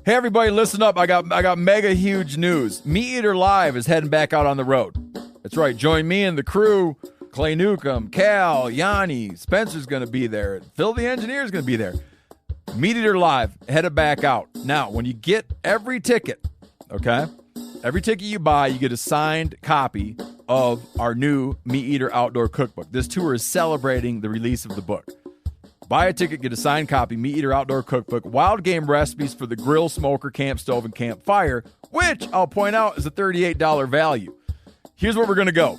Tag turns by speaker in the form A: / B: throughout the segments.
A: Hey everybody, listen up. I got mega huge news. Meat Eater Live is heading back out on the road. That's right. Join me and the crew. Clay Newcomb, Cal, Yanni, Spencer's going to be there. Phil the Engineer's going to be there. Meat Eater Live headed back out. Now, when you get every ticket, okay? Every ticket you buy, you get a signed copy of our new Meat Eater Outdoor Cookbook. This tour is celebrating the release of the book. Buy a ticket, get a signed copy, Meat Eater Outdoor Cookbook, wild game recipes for the grill, smoker, camp stove, and campfire, which I'll point out is a $38 value. Here's where we're going to go.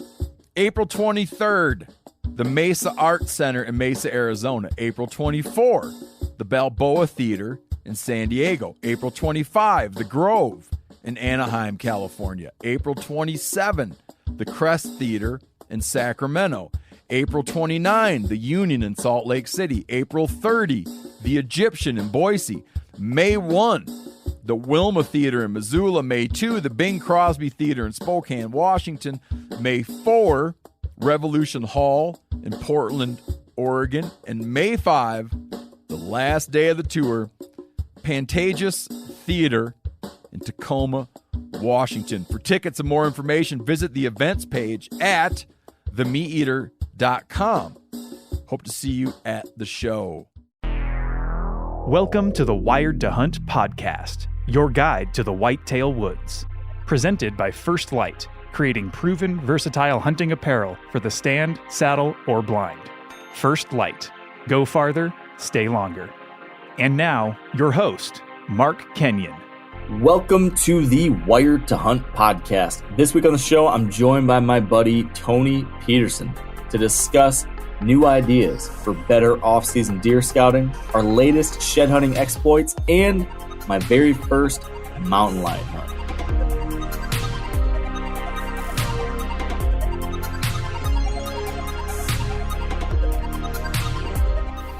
A: April 23rd, the Mesa Art Center in Mesa, Arizona. April 24, the Balboa Theater in San Diego. April 25, the Grove in Anaheim, California. April 27, the Crest Theater in Sacramento. April 29, the Union in Salt Lake City. April 30, the Egyptian in Boise. May 1, the Wilma Theater in Missoula. May 2, the Bing Crosby Theater in Spokane, Washington. May 4, Revolution Hall in Portland, Oregon. And May 5, the last day of the tour, Pantages Theater in Tacoma, Washington. For tickets and more information, visit the events page at themeateater.com. Hope to see you at the show.
B: Welcome to the Wired to Hunt podcast, your guide to the whitetail woods. Presented by First Light, creating proven, versatile hunting apparel for the stand, saddle, or blind. First Light. Go farther, stay longer. And now, your host, Mark Kenyon.
C: Welcome to the Wired to Hunt podcast. This week on the show, I'm joined by my buddy, Tony Peterson, to discuss new ideas for better off-season deer scouting, our latest shed hunting exploits, and my very first mountain lion hunt.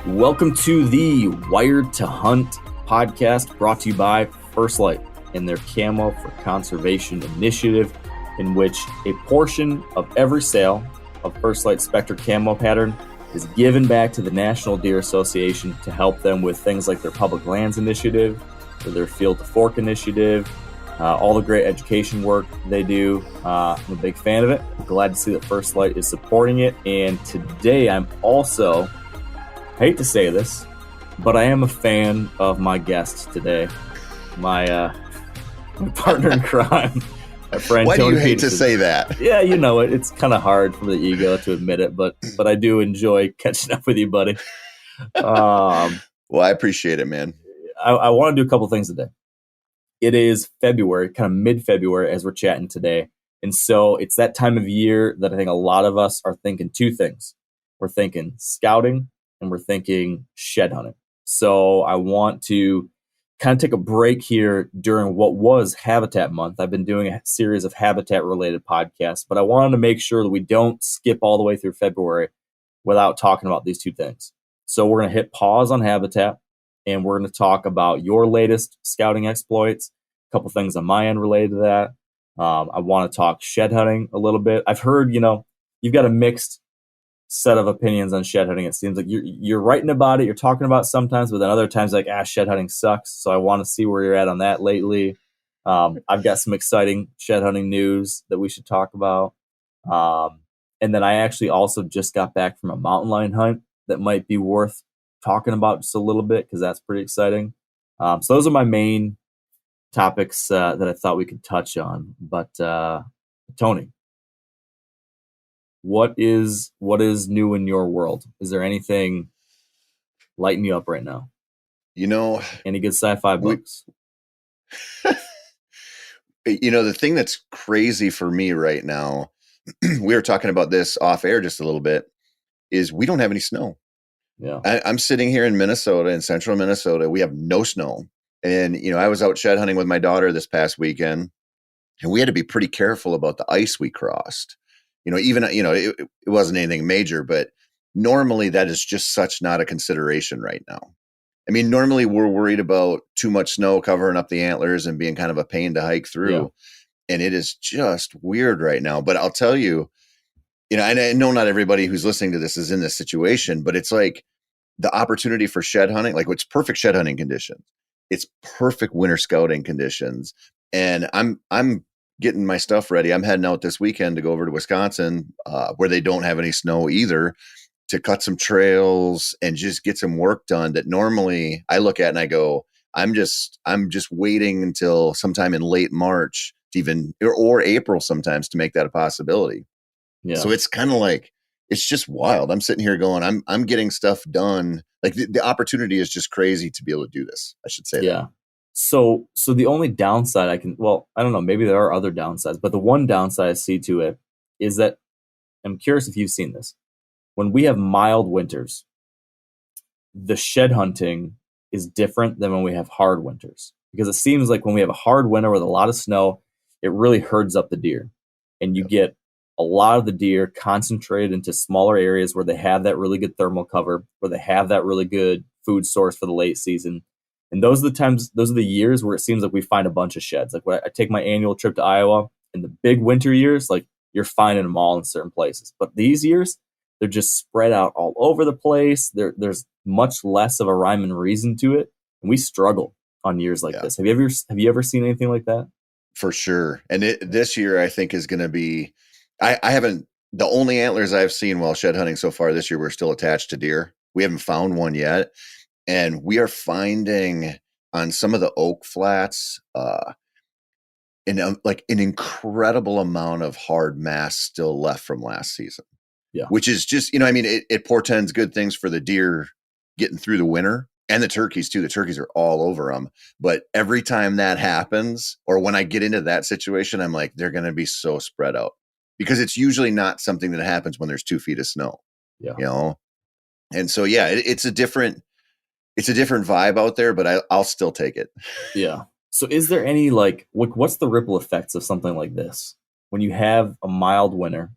C: Welcome to the Wired to Hunt podcast, brought to you by First Light and their Camo for Conservation initiative, in which a portion of every sale of First Light Spectre camo pattern is given back to the National Deer Association to help them with things like their public lands initiative or their field to fork initiative, all the great education work they do. I'm a big fan of it. I'm glad to see that First Light is supporting it. And today I'm also, I hate to say this, but I am a fan of my guest today, my partner in crime, my friend.
D: Why
C: Tony
D: do you hate
C: Peterson.
D: to say that?
C: Yeah, you know it. It's kind of hard for the ego to admit it, but I do enjoy catching up with you, buddy.
D: Well, I appreciate it, man.
C: I want to do a couple things today. It is February, kind of mid-February as we're chatting today. And so it's that time of year that I think a lot of us are thinking two things. We're thinking scouting and we're thinking shed hunting. So I want to kind of take a break here during what was Habitat Month. I've been doing a series of habitat-related podcasts, but I wanted to make sure that we don't skip all the way through February without talking about these two things. So we're going to hit pause on Habitat, and we're going to talk about your latest scouting exploits, a couple things on my end related to that. I want to talk shed hunting a little bit. I've heard, you've got a mixed set of opinions on shed hunting. It seems like you're writing about it, you're talking about it sometimes, but then other times like, shed hunting sucks. So I want to see where you're at on that lately. I've got some exciting shed hunting news that we should talk about. And then I actually also just got back from a mountain lion hunt that might be worth talking about just a little bit because that's pretty exciting. So those are my main topics that I thought we could touch on. But Tony, what is new in your world? Is there anything lighting you up right now?
D: Any
C: good sci-fi books?
D: The thing that's crazy for me right now, we were talking about this off air just a little bit, is we don't have any snow.
C: Yeah,
D: I'm sitting here in Minnesota, in central Minnesota. We have no snow. And, I was out shed hunting with my daughter this past weekend, and we had to be pretty careful about the ice we crossed. It wasn't anything major, but normally that is just such not a consideration right now. I mean, normally we're worried about too much snow covering up the antlers and being kind of a pain to hike through. Yeah. And it is just weird right now. But I'll tell you, I know not everybody who's listening to this is in this situation, but it's like the opportunity for shed hunting, like it's perfect shed hunting conditions. it's perfect winter scouting conditions. And I'm getting my stuff ready. I'm heading out this weekend to go over to Wisconsin, where they don't have any snow either, to cut some trails and just get some work done that normally I look at and I go, I'm just waiting until sometime in late March to even, or April sometimes, to make that a possibility.
C: Yeah.
D: So it's kind of like, it's just wild. I'm sitting here going, I'm getting stuff done. Like the opportunity is just crazy to be able to do this. I should say
C: Yeah. So the only downside I don't know, maybe there are other downsides, but the one downside I see to it is that, I'm curious if you've seen this. When we have mild winters, the shed hunting is different than when we have hard winters, because it seems like when we have a hard winter with a lot of snow, it really herds up the deer, and you get a lot of the deer concentrated into smaller areas where they have that really good thermal cover, where they have that really good food source for the late season. And those are the years where it seems like we find a bunch of sheds. Like when I take my annual trip to Iowa, in the big winter years, like you're finding them all in certain places. But these years, they're just spread out all over the place. There's much less of a rhyme and reason to it. And we struggle on years like this. Have you ever seen anything like that?
D: For sure. And this year, I think, is going to be, I haven't, the only antlers I've seen while shed hunting so far this year were still attached to deer. We haven't found one yet. And we are finding on some of the oak flats, like an incredible amount of hard mass still left from last season.
C: Yeah.
D: Which is just, it portends good things for the deer getting through the winter, and the turkeys too. The turkeys are all over them. But every time that happens, or when I get into that situation, I'm like, they're going to be so spread out, because it's usually not something that happens when there's 2 feet of snow.
C: Yeah.
D: And so, yeah, it's a different vibe out there, but I'll still take it.
C: Yeah. So is there any, like, what's the ripple effects of something like this when you have a mild winter?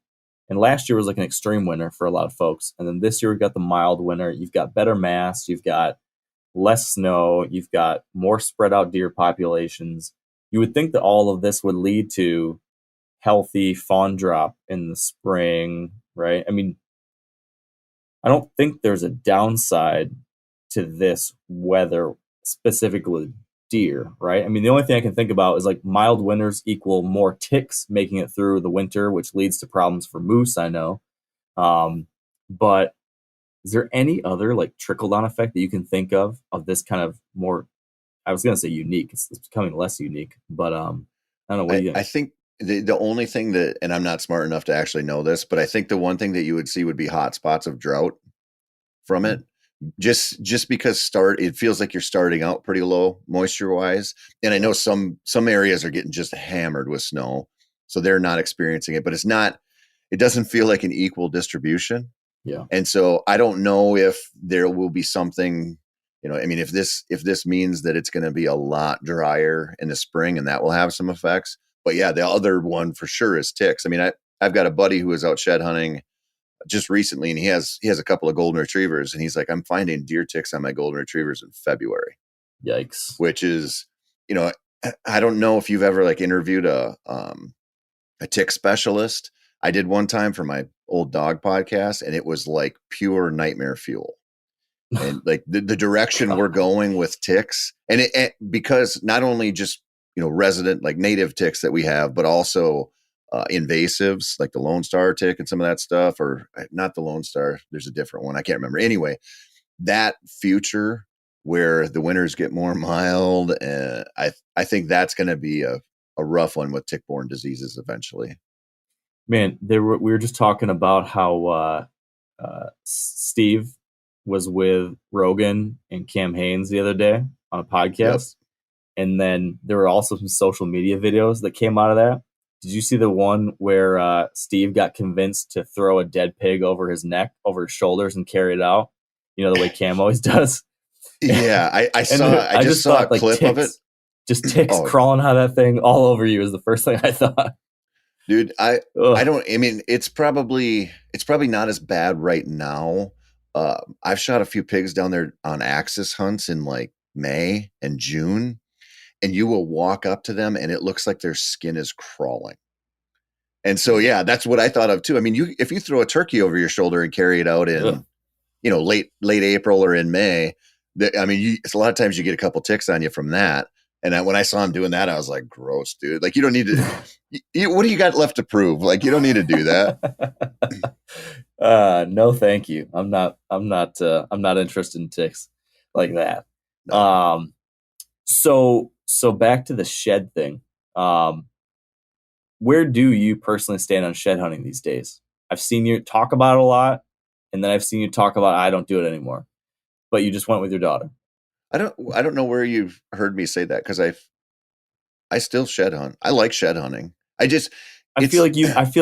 C: And last year was like an extreme winter for a lot of folks. And then this year we've got the mild winter. You've got better mass. You've got less snow. You've got more spread out deer populations. You would think that all of this would lead to healthy fawn drop in the spring, right? I mean, I don't think there's a downside to this weather, specifically deer, right? I mean, the only thing I can think about is like mild winters equal more ticks making it through the winter, which leads to problems for moose, I know. But is there any other like trickle-down effect that you can think of this kind of more, I was going to say unique, it's becoming less unique, but I don't know. What do you think?
D: I think the only thing that, and I'm not smart enough to actually know this, but I think the one thing that you would see would be hot spots of drought from it. Just because it feels like you're starting out pretty low moisture wise. And I know some areas are getting just hammered with snow, so they're not experiencing it, but it doesn't feel like an equal distribution.
C: Yeah.
D: And so I don't know if there will be something, I mean, if this means that it's going to be a lot drier in the spring, and that will have some effects. But yeah, the other one for sure is ticks. I mean, I've got a buddy who was out shed hunting just recently, and he has a couple of golden retrievers, and he's like, I'm finding deer ticks on my golden retrievers in February.
C: Yikes.
D: Which is, I don't know if you've ever like interviewed a tick specialist. I did one time for my old dog podcast, and it was like pure nightmare fuel. And like the direction we're going with ticks, and because not only just, resident, like native ticks that we have, but also invasives like the Lone Star tick and some of that stuff, or not the Lone Star. There's a different one. I can't remember. Anyway, that future where the winters get more mild, I think that's going to be a rough one with tick-borne diseases eventually.
C: Man, we were just talking about how Steve was with Rogan and Cam Hanes the other day on a podcast. Yep. And then there were also some social media videos that came out of that. Did you see the one where Steve got convinced to throw a dead pig over his neck, over his shoulders, and carry it out? You know, the way Cam always does.
D: Yeah, I saw. I just saw a clip
C: ticks,
D: of it.
C: Just ticks crawling out of that thing all over you is the first thing I thought.
D: Dude, I mean, it's probably not as bad right now. I've shot a few pigs down there on axis hunts in like May and June, and you will walk up to them and it looks like their skin is crawling. And so, yeah, that's what I thought of too. I mean, if you throw a turkey over your shoulder and carry it out in, late April or in May, I mean, it's a lot of times you get a couple ticks on you from that. And when I saw him doing that, I was like, gross, dude. Like, you don't need to, what do you got left to prove? Like, you don't need to do that.
C: No, thank you. I'm not interested in ticks like that.
D: No.
C: So back to the shed thing. Where do you personally stand on shed hunting these days? I've seen you talk about it a lot, and then I've seen you talk about I don't do it anymore. But you just went with your daughter.
D: I don't know where you've heard me say that, because I still shed hunt. I like shed hunting. I feel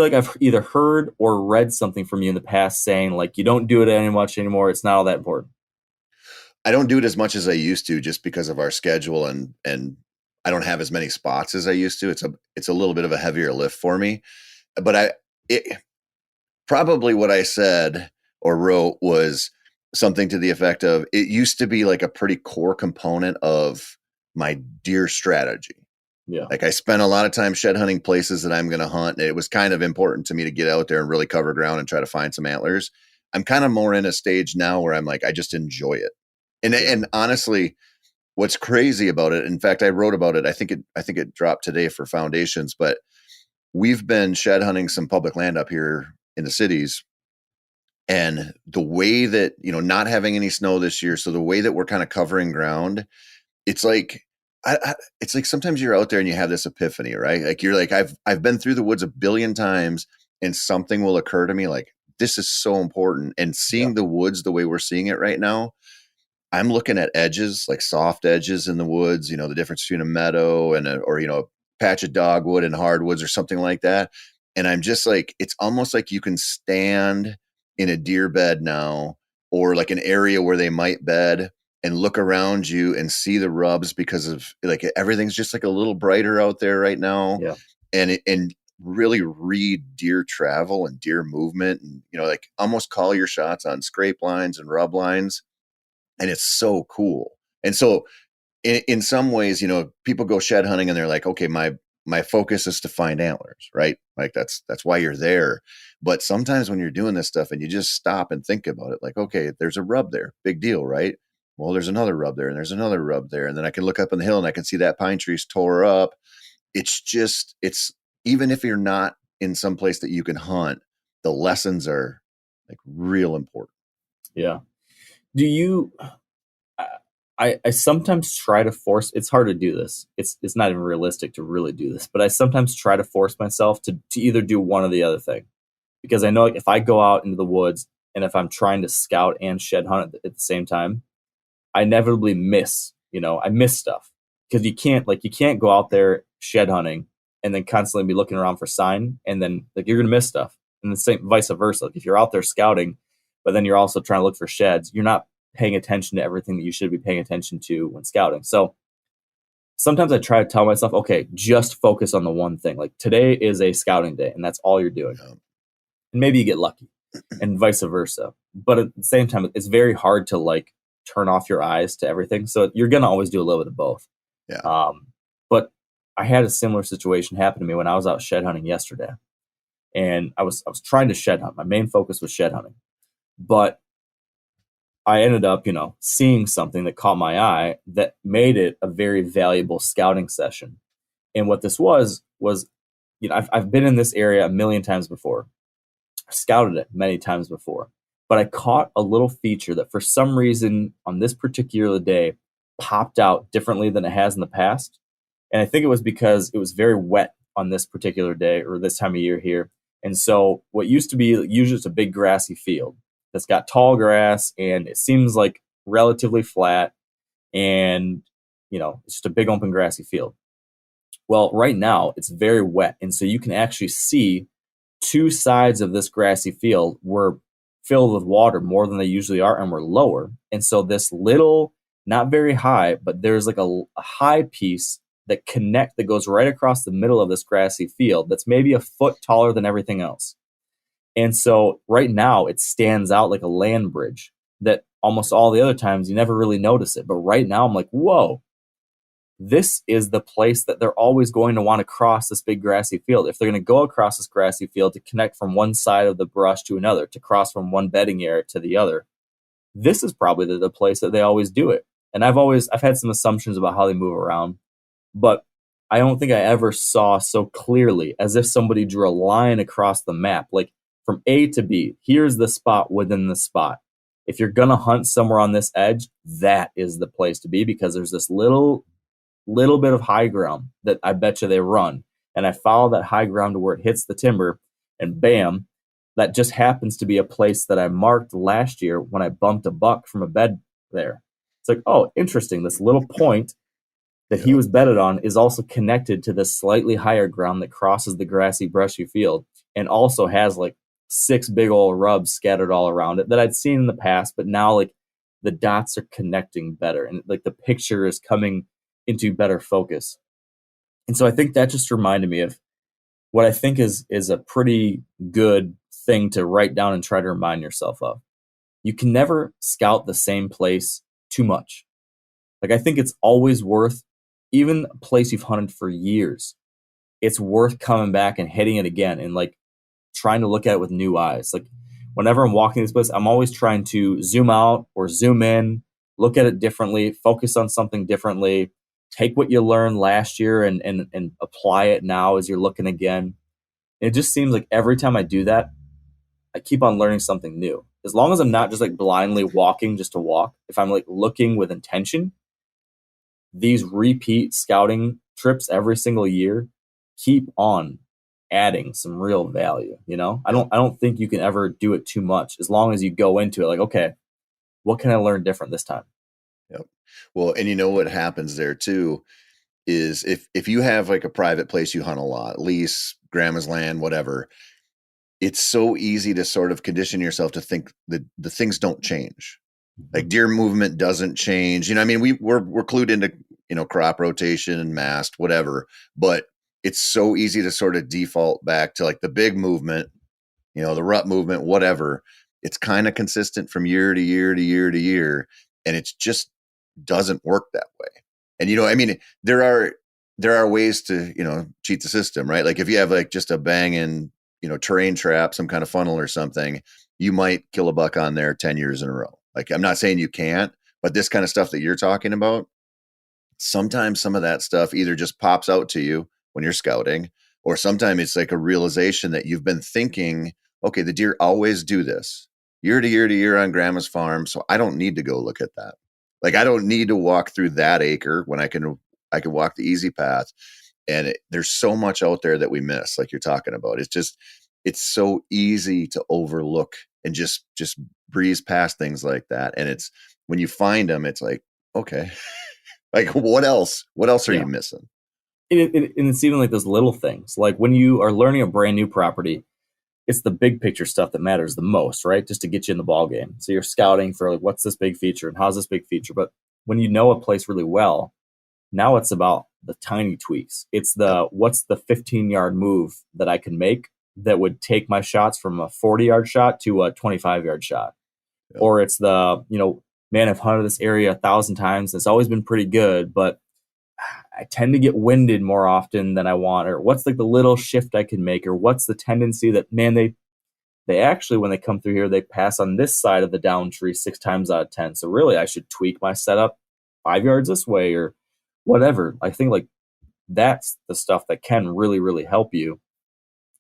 D: like I've either heard or read something from you in the past saying like you don't do it any much anymore. It's not all that important. I don't do it as much as I used to, just because of our schedule, and I don't have as many spots as I used to. It's a little bit of a heavier lift for me. But probably what I said or wrote was something to the effect of, it used to be like a pretty core component of my deer strategy.
C: Yeah.
D: Like, I spent a lot of time shed hunting places that I'm going to hunt. And it was kind of important to me to get out there and really cover ground and try to find some antlers. I'm kind of more in a stage now where I'm like, I just enjoy it. And honestly, what's crazy about it, in fact, I wrote about it. I think it dropped today for Foundations, but we've been shed hunting some public land up here in the cities. And the way that, not having any snow this year, so the way that we're kind of covering ground, it's like, it's like sometimes you're out there and you have this epiphany, right? Like, you're like, I've been through the woods a billion times, and something will occur to me like, this is so important. And seeing the woods the way we're seeing it right now, I'm looking at edges, like soft edges in the woods, the difference between a meadow and a patch of dogwood and hardwoods or something like that. And I'm just like, it's almost like you can stand in a deer bed now, or like an area where they might bed, and look around you and see the rubs, because of like, everything's just like a little brighter out there right now.
C: Yeah.
D: And really read deer travel and deer movement, and, like almost call your shots on scrape lines and rub lines. And it's so cool. And so in some ways, people go shed hunting and they're like, okay, my focus is to find antlers, right? Like that's why you're there. But sometimes when you're doing this stuff and you just stop and think about it, like, okay, there's a rub there, big deal, right? Well, there's another rub there, and there's another rub there. And then I can look up on the hill and I can see that pine tree's tore up. It's even if you're not in some place that you can hunt, the lessons are like real important.
C: Yeah. Do you, I sometimes try to force, it's hard to do this. It's not even realistic to really do this, but I sometimes try to force myself to either do one or the other thing, because I know if I go out into the woods and if I'm trying to scout and shed hunt at the same time, I inevitably miss stuff, because you can't go out there shed hunting and then constantly be looking around for sign, and then like you're going to miss stuff. And the same vice versa. Like if you're out there scouting, but then you're also trying to look for sheds, you're not paying attention to everything that you should be paying attention to when scouting. So sometimes I try to tell myself, okay, just focus on the one thing. Like today is a scouting day and that's all you're doing.
D: Yeah.
C: And maybe you get lucky and vice versa. But at the same time, it's very hard to like turn off your eyes to everything. So you're going to always do a little bit of both.
D: Yeah.
C: But I had a similar situation happen to me when I was out shed hunting yesterday. And I was trying to shed hunt. My main focus was shed hunting. But I ended up, seeing something that caught my eye that made it a very valuable scouting session. And what this was, I've been in this area a million times before. I've scouted it many times before. But I caught a little feature that for some reason on this particular day popped out differently than it has in the past. And I think it was because it was very wet on this particular day or this time of year here. And so what used to be usually it's a big grassy field that's got tall grass and it seems like relatively flat and, it's just a big open grassy field. Well, right now it's very wet. And so you can actually see two sides of this grassy field were filled with water more than they usually are and were lower. And so this little, not very high, but there's like a high piece that goes right across the middle of this grassy field that's maybe a foot taller than everything else. And so right now it stands out like a land bridge that almost all the other times you never really notice it. But right now I'm like, whoa, this is the place that they're always going to want to cross this big grassy field. If they're going to go across this grassy field to connect from one side of the brush to another, to cross from one bedding area to the other, this is probably the place that they always do it. And I've had some assumptions about how they move around, but I don't think I ever saw so clearly as if somebody drew a line across the map, like from A to B. Here's the spot within the spot. If you're going to hunt somewhere on this edge, that is the place to be, because there's this little bit of high ground that I bet you they run. And I follow that high ground to where it hits the timber, and bam, that just happens to be a place that I marked last year when I bumped a buck from a bed there. It's like, oh, interesting. This little point that he was bedded on is also connected to this slightly higher ground that crosses the grassy, brushy field, and also has like 6 big old rubs scattered all around it that I'd seen in the past, but now like the dots are connecting better, and like the picture is coming into better focus. And so I think that just reminded me of what I think is a pretty good thing to write down and try to remind yourself of. You can never scout the same place too much. Like, I think it's always worth, even a place you've hunted for years, it's worth coming back and hitting it again and like trying to look at it with new eyes. Like, whenever I'm walking this place, I'm always trying to zoom out or zoom in, look at it differently, focus on something differently, take what you learned last year and apply it now as you're looking again. And it just seems like every time I do that, I keep on learning something new. As long as I'm not just like blindly walking just to walk, if I'm like looking with intention, these repeat scouting trips every single year keep on adding some real value. I don't think you can ever do it too much, as long as you go into it like, okay, what can I learn different this time?
D: Yep. Well, and you know what happens there too is if you have like a private place you hunt a lot, lease, grandma's land, whatever, it's so easy to sort of condition yourself to think that the things don't change. Like deer movement doesn't change. I mean, we're clued into, crop rotation and mast, whatever, but it's so easy to sort of default back to like the big movement, the rut movement, whatever. It's kind of consistent from year to year to year to year. And it just doesn't work that way. And, I mean, there are ways to, cheat the system, right? Like if you have like just a banging, terrain trap, some kind of funnel or something, you might kill a buck on there 10 years in a row. Like, I'm not saying you can't, but this kind of stuff that you're talking about, sometimes some of that stuff either just pops out to you when you're scouting, or sometimes it's like a realization that you've been thinking, okay, the deer always do this year to year to year on grandma's farm, so I don't need to go look at that. Like, I don't need to walk through that acre when I can walk the easy path. And there's so much out there that we miss, like you're talking about. It's so easy to overlook and just breeze past things like that. And it's when you find them, it's like, okay, like what else are you missing?
C: And it's even like those little things, like when you are learning a brand new property, it's the big picture stuff that matters the most, right? Just to get you in the ball game. So you're scouting for like, what's this big feature and how's this big feature? But when you know a place really well, now it's about the tiny tweaks. It's what's the 15-yard move that I can make that would take my shots from a 40-yard shot to a 25-yard shot. Yep. Or it's man, I've hunted this area 1,000 times. It's always been pretty good, but I tend to get winded more often than I want. Or what's like the little shift I can make? Or what's the tendency that, man, they actually, when they come through here, they pass on this side of the down tree 6 times out of 10. So really, I should tweak my setup 5 yards this way or whatever. I think like that's the stuff that can really, really help you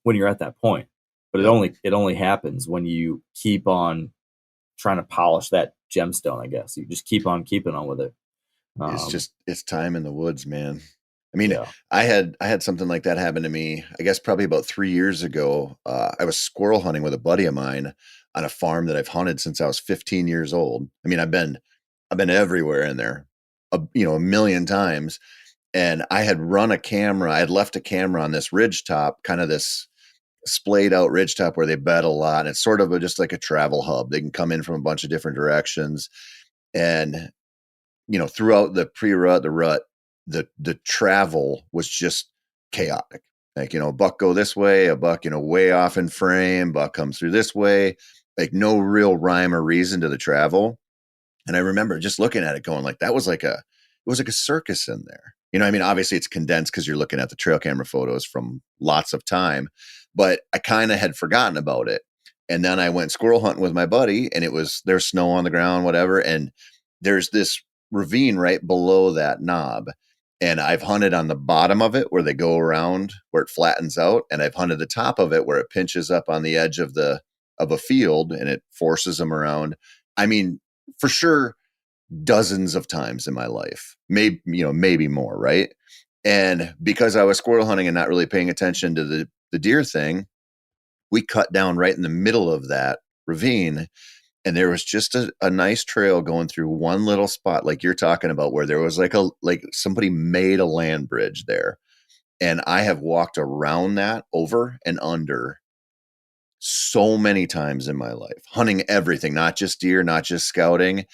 C: when you're at that point. But it only happens when you keep on trying to polish that gemstone, I guess. You just keep on keeping on with it.
D: It's time in the woods, man. I mean, I had something like that happen to me, I guess probably about 3 years ago. I was squirrel hunting with a buddy of mine on a farm that I've hunted since I was 15 years old. I mean, I've been everywhere in there, a million times. And I had run a camera. I had left a camera on this ridge top, kind of this splayed out ridge top where they bed a lot. And it's sort of just like a travel hub. They can come in from a bunch of different directions. And, throughout the pre-rut, the rut, the travel was just chaotic. Like, a buck go this way, a buck, way off in frame, buck comes through this way, like no real rhyme or reason to the travel. And I remember just looking at it going like, it was like a circus in there. I mean, obviously it's condensed because you're looking at the trail camera photos from lots of time, but I kind of had forgotten about it. And then I went squirrel hunting with my buddy and there's snow on the ground, whatever. And there's this ravine right below that knob. And I've hunted on the bottom of it where they go around where it flattens out. And I've hunted the top of it where it pinches up on the edge of a field and it forces them around. I mean, for sure, dozens of times in my life, maybe more. Right. And because I was squirrel hunting and not really paying attention to the deer thing, we cut down right in the middle of that ravine. And there was just a nice trail going through one little spot, like you're talking about, where there was like somebody made a land bridge there. And I have walked around that over and under so many times in my life, hunting everything, not just deer, not just scouting.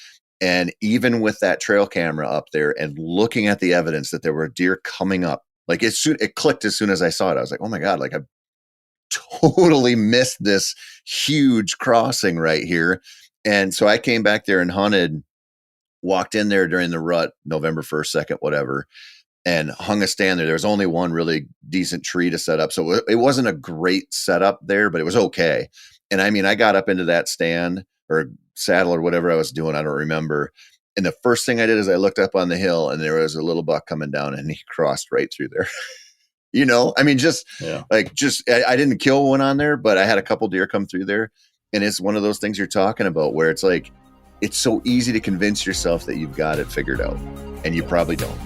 D: And even with that trail camera up there and looking at the evidence that there were deer coming up, like it clicked as soon as I saw it. I was like, oh my God, like I've totally missed this huge crossing right here. And so I came back there and hunted, walked in there during the rut, November 1st, 2nd, whatever, and hung a stand there. There was only one really decent tree to set up. So it wasn't a great setup there, but it was okay. And I mean, I got up into that stand or saddle or whatever I was doing. I don't remember. And the first thing I did is I looked up on the hill and there was a little buck coming down and he crossed right through there. I mean, I didn't kill one on there, but I had a couple deer come through there. And it's one of those things you're talking about where it's like, it's so easy to convince yourself that you've got it figured out, and you probably don't.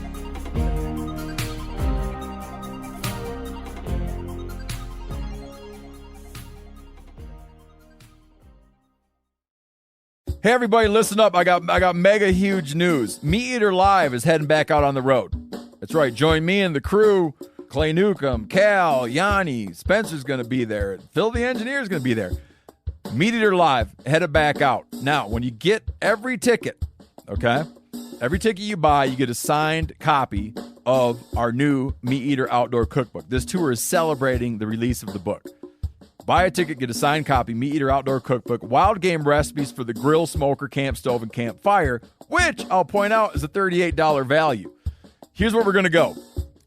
A: Hey everybody, listen up. I got mega huge news. Meat Eater Live is heading back out on the road. That's right. Join me and the crew. Clay Newcomb, Cal, Yanni, Spencer's going to be there. Phil the engineer is going to be there. Meat Eater Live, headed back out. Now, when you get every ticket, okay, every ticket you buy, you get a signed copy of our new Meat Eater Outdoor Cookbook. This tour is celebrating the release of the book. Buy a ticket, get a signed copy, Meat Eater Outdoor Cookbook, wild game recipes for the grill, smoker, camp stove, and campfire, which I'll point out is a $38 value. Here's where we're going to go.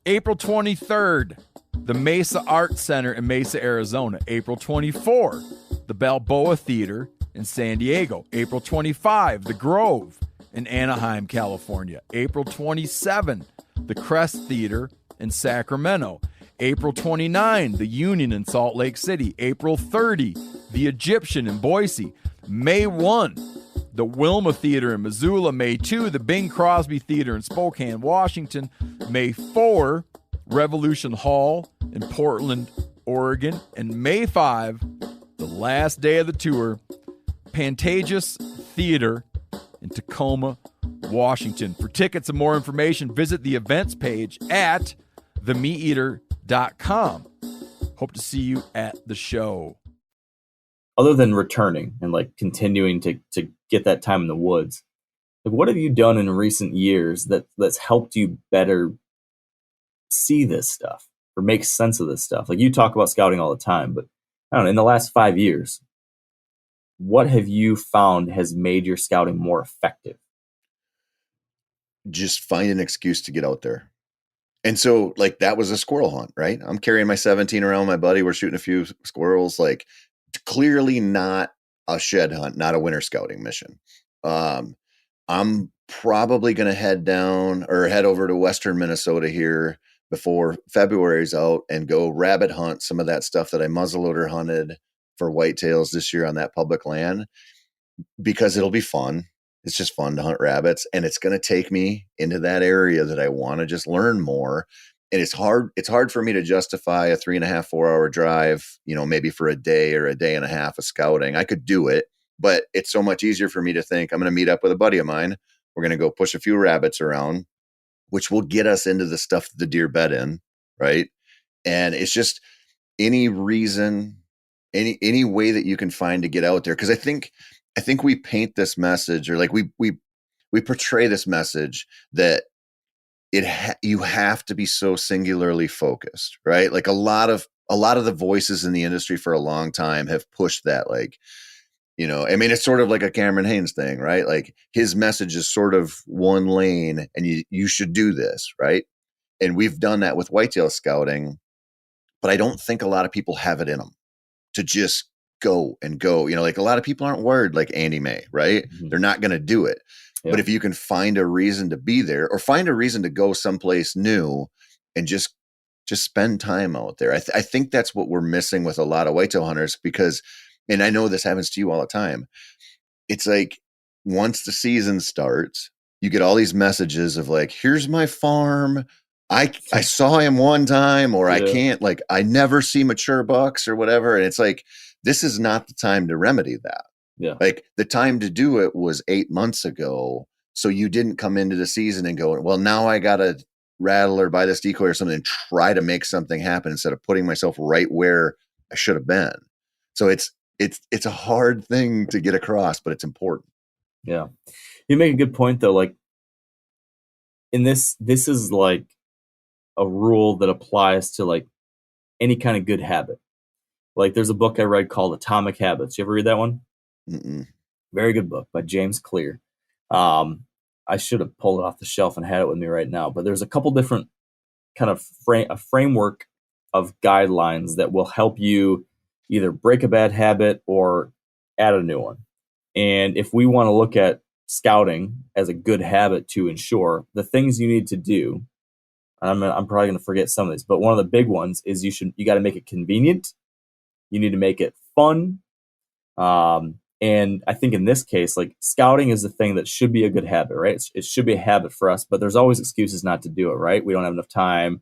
A: April 23rd, the Mesa Arts Center in Mesa, Arizona. April 24th, the Balboa Theater in San Diego. April 25, the Grove in Anaheim, California. April 27, the Crest Theater in Sacramento. April 29, the Union in Salt Lake City. April 30, the Egyptian in Boise. May 1, the Wilma Theater in Missoula. May 2, the Bing Crosby Theater in Spokane, Washington. May 4, Revolution Hall in Portland, Oregon. And May 5, the last day of the tour, Pantages Theater in Tacoma, Washington. For tickets and more information, visit the events page at themeateater.com. Hope to see you at the show.
C: Other than returning and like continuing to get that time in the woods, like what have you done in recent years that's helped you better see this stuff or make sense of this stuff? Like you talk about scouting all the time, but I don't know, in the last 5 years, what have you found has made your scouting more effective?
D: Just find an excuse to get out there. And so like that was a squirrel hunt, right? I'm carrying my 17 around my buddy. We're shooting a few squirrels, like clearly not a shed hunt, not a winter scouting mission. I'm probably going to head over to Western Minnesota here before February's out and go rabbit hunt some of that stuff that I muzzleloader hunted for whitetails this year on that public land, because it'll be fun. It's just fun to hunt rabbits, and it's going to take me into that area that I want to just learn more. And it's hard for me to justify a 3.5, 4 hour drive, maybe for a day or a day and a half of scouting. I could do it, but it's so much easier for me to think I'm going to meet up with a buddy of mine. We're going to go push a few rabbits around, which will get us into the stuff the deer bed in. Right. And it's just any reason, any way that you can find to get out there. Cause I think we paint this message, or like we portray this message that you have to be so singularly focused, right? Like a lot of the voices in the industry for a long time have pushed that, like, I mean, it's sort of like a Cameron Hanes thing, right? Like his message is sort of one lane and you should do this, right? And we've done that with whitetail scouting, but I don't think a lot of people have it in them to just go and go. Like a lot of people aren't wired like Andy May, right? Mm-hmm. They're not going to do it.
C: Yeah.
D: But if you can find a reason to be there or find a reason to go someplace new and just spend time out there. I think that's what we're missing with a lot of whitetail hunters because, and I know this happens to you all the time. It's like once the season starts, you get all these messages of like, here's my farm. I saw him one time, or I can't, like, I never see mature bucks or whatever. And it's like, this is not the time to remedy that.
C: Yeah.
D: Like the time to do it was 8 months ago. So you didn't come into the season and go, well, now I got to rattle or buy this decoy or something and try to make something happen instead of putting myself right where I should have been. So it's a hard thing to get across, but it's important.
C: Yeah. You make a good point though. Like in this is like a rule that applies to like any kind of good habit. Like there's a book I read called Atomic Habits. You ever read that one?
D: Mm-mm.
C: Very good book by James Clear. I should have pulled it off the shelf and had it with me right now, but there's a couple different kind of a framework of guidelines that will help you either break a bad habit or add a new one. And if we want to look at scouting as a good habit to ensure the things you need to do, I'm probably going to forget some of these, but one of the big ones is you got to make it convenient. You need to make it fun. And I think in this case, like scouting is the thing that should be a good habit, right? It should be a habit for us, but there's always excuses not to do it, right? We don't have enough time.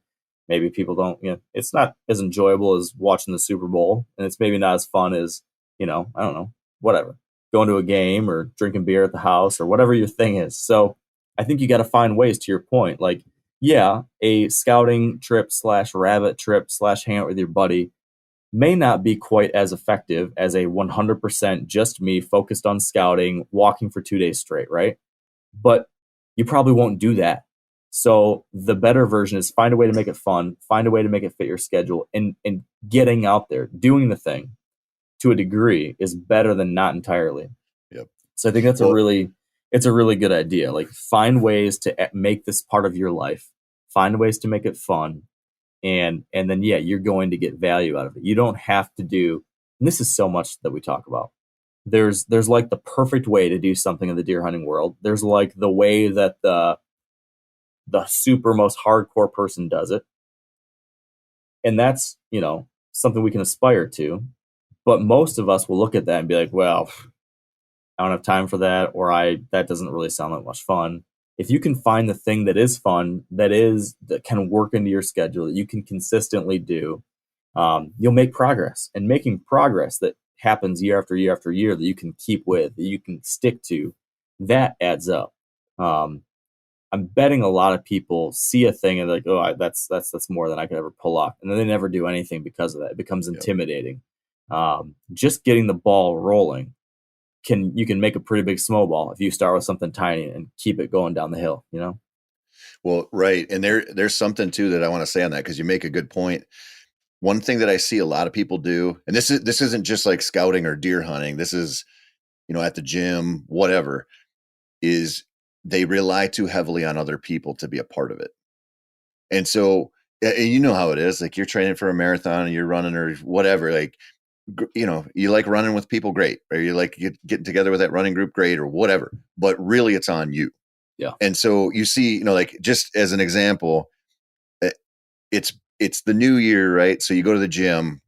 C: Maybe people don't, it's not as enjoyable as watching the Super Bowl, and it's maybe not as fun as, I don't know, whatever, going to a game or drinking beer at the house or whatever your thing is. So I think you got to find ways, to your point, like, yeah, a scouting trip / rabbit trip / hang out with your buddy may not be quite as effective as a 100% just me focused on scouting, walking for 2 days straight, right? But you probably won't do that. So the better version is find a way to make it fun, find a way to make it fit your schedule, and getting out there, doing the thing to a degree is better than not entirely.
D: Yep.
C: So I think that's it's a really good idea. Like find ways to make this part of your life, find ways to make it fun. And then, yeah, you're going to get value out of it. You don't have to do, and this is so much that we talk about. There's like the perfect way to do something in the deer hunting world. There's like the way that the super most hardcore person does it. And that's, something we can aspire to. But most of us will look at that and be like, well, I don't have time for that, or that doesn't really sound like much fun. If you can find the thing that is fun, that can work into your schedule, that you can consistently do, you'll make progress. And making progress that happens year after year after year that you can keep with, that you can stick to, that adds up. I'm betting a lot of people see a thing and they're like, oh, that's more than I could ever pull off, and then they never do anything because of that. It becomes intimidating. Just getting the ball rolling. You can make a pretty big snowball if you start with something tiny and keep it going down the hill,
D: Well, right. And there's something too that I want to say on that, because you make a good point. One thing that I see a lot of people do, and this isn't just like scouting or deer hunting, this is, at the gym, whatever, is they rely too heavily on other people to be a part of it. And so, and you know how it is, like you're training for a marathon and you're running or whatever, like, you like running with people, great. Or you like getting together with that running group, great, or whatever. But really it's on you.
C: Yeah.
D: And so you see, like just as an example, it's the new year, right? So you go to the gym,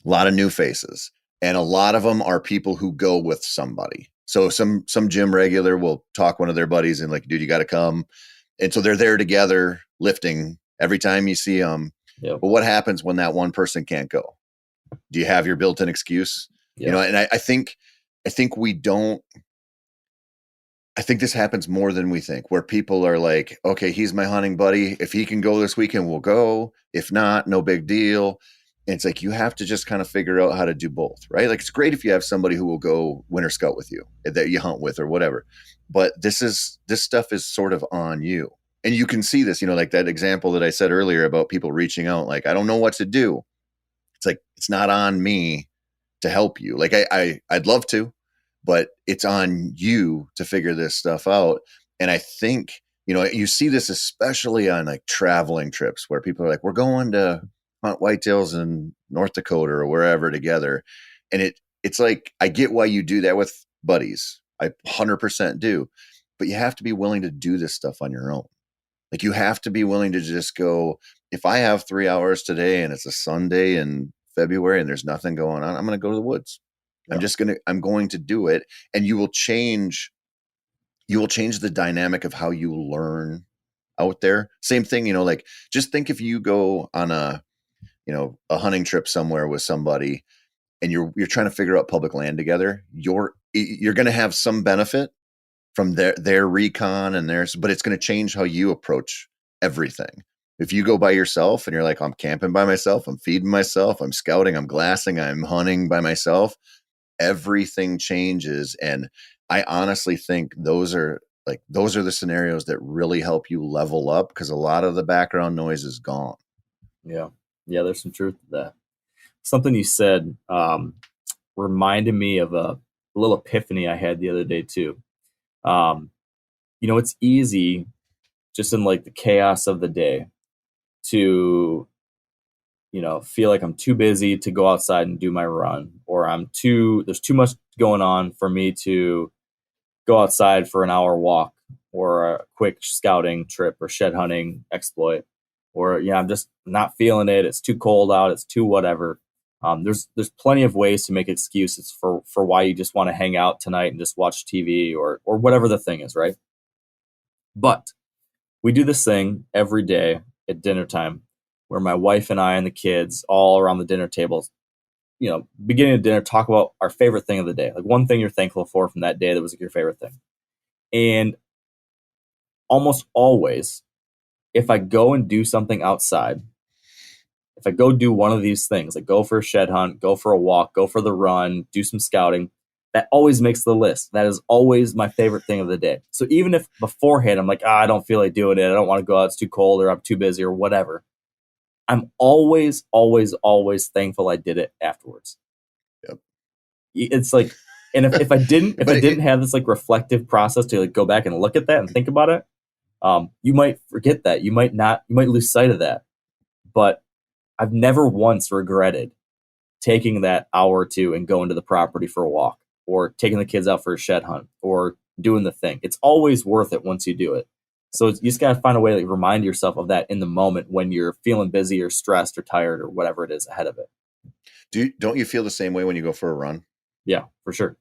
D: a lot of new faces, and a lot of them are people who go with somebody. So some gym regular will talk one of their buddies and like, dude, you got to come. And so they're there together lifting every time you see them.
C: Yep.
D: But what happens when that one person can't go? Do you have your built-in excuse?
C: Yep.
D: And I think we don't. I think this happens more than we think, where people are like, okay, he's my hunting buddy. If he can go this weekend, we'll go. If not, no big deal. And it's like, you have to just kind of figure out how to do both, right? Like, it's great if you have somebody who will go winter scout with you that you hunt with or whatever. But this stuff is sort of on you. And you can see this, like that example that I said earlier about people reaching out, like, I don't know what to do. It's like, it's not on me to help you. Like I'd love to, but it's on you to figure this stuff out. And I think, you see this especially on like traveling trips where people are like, we're going to hunt whitetails in North Dakota or wherever together. And it's like, I get why you do that with buddies. I 100% do. but you have to be willing to do this stuff on your own. Like you have to be willing to just go, if I have 3 hours today and it's a Sunday in February and there's nothing going on, I'm going to go to the woods.
C: Yeah.
D: I'm going to do it. And you will change the dynamic of how you learn out there. Same thing, like just think if you go on a hunting trip somewhere with somebody and you're trying to figure out public land together, you're going to have some benefit from their recon and theirs, but it's going to change how you approach everything. If you go by yourself and you're like, I'm camping by myself, I'm feeding myself, I'm scouting, I'm glassing, I'm hunting by myself, everything changes. And I honestly think those are the scenarios that really help you level up, because a lot of the background noise is gone.
C: Yeah. There's some truth to that. Something you said reminded me of a little epiphany I had the other day too. It's easy just in like the chaos of the day to, feel like I'm too busy to go outside and do my run, or there's too much going on for me to go outside for an hour walk or a quick scouting trip or shed hunting exploit, or, I'm just not feeling it. It's too cold out. It's too whatever. There's plenty of ways to make excuses for why you just want to hang out tonight and just watch TV or whatever the thing is, right? But we do this thing every day at dinner time where my wife and I and the kids all around the dinner table, beginning of dinner, talk about our favorite thing of the day. Like one thing you're thankful for from that day that was like your favorite thing. And almost always, if I go and do something outside, if I go do one of these things, like go for a shed hunt, go for a walk, go for the run, do some scouting, that always makes the list. That is always my favorite thing of the day. So even if beforehand I'm like, I don't feel like doing it, I don't want to go out, it's too cold, or I'm too busy, or whatever, I'm always, always, always thankful I did it afterwards.
D: Yep.
C: It's like, and if I didn't have this like reflective process to like go back and look at that and think about it, you might forget that. You might lose sight of that. But I've never once regretted taking that hour or two and going to the property for a walk, or taking the kids out for a shed hunt, or doing the thing. It's always worth it once you do it. So you just got to find a way to remind yourself of that in the moment when you're feeling busy or stressed or tired or whatever it is ahead of it.
D: Don't you feel the same way when you go for a run?
C: Yeah, for sure.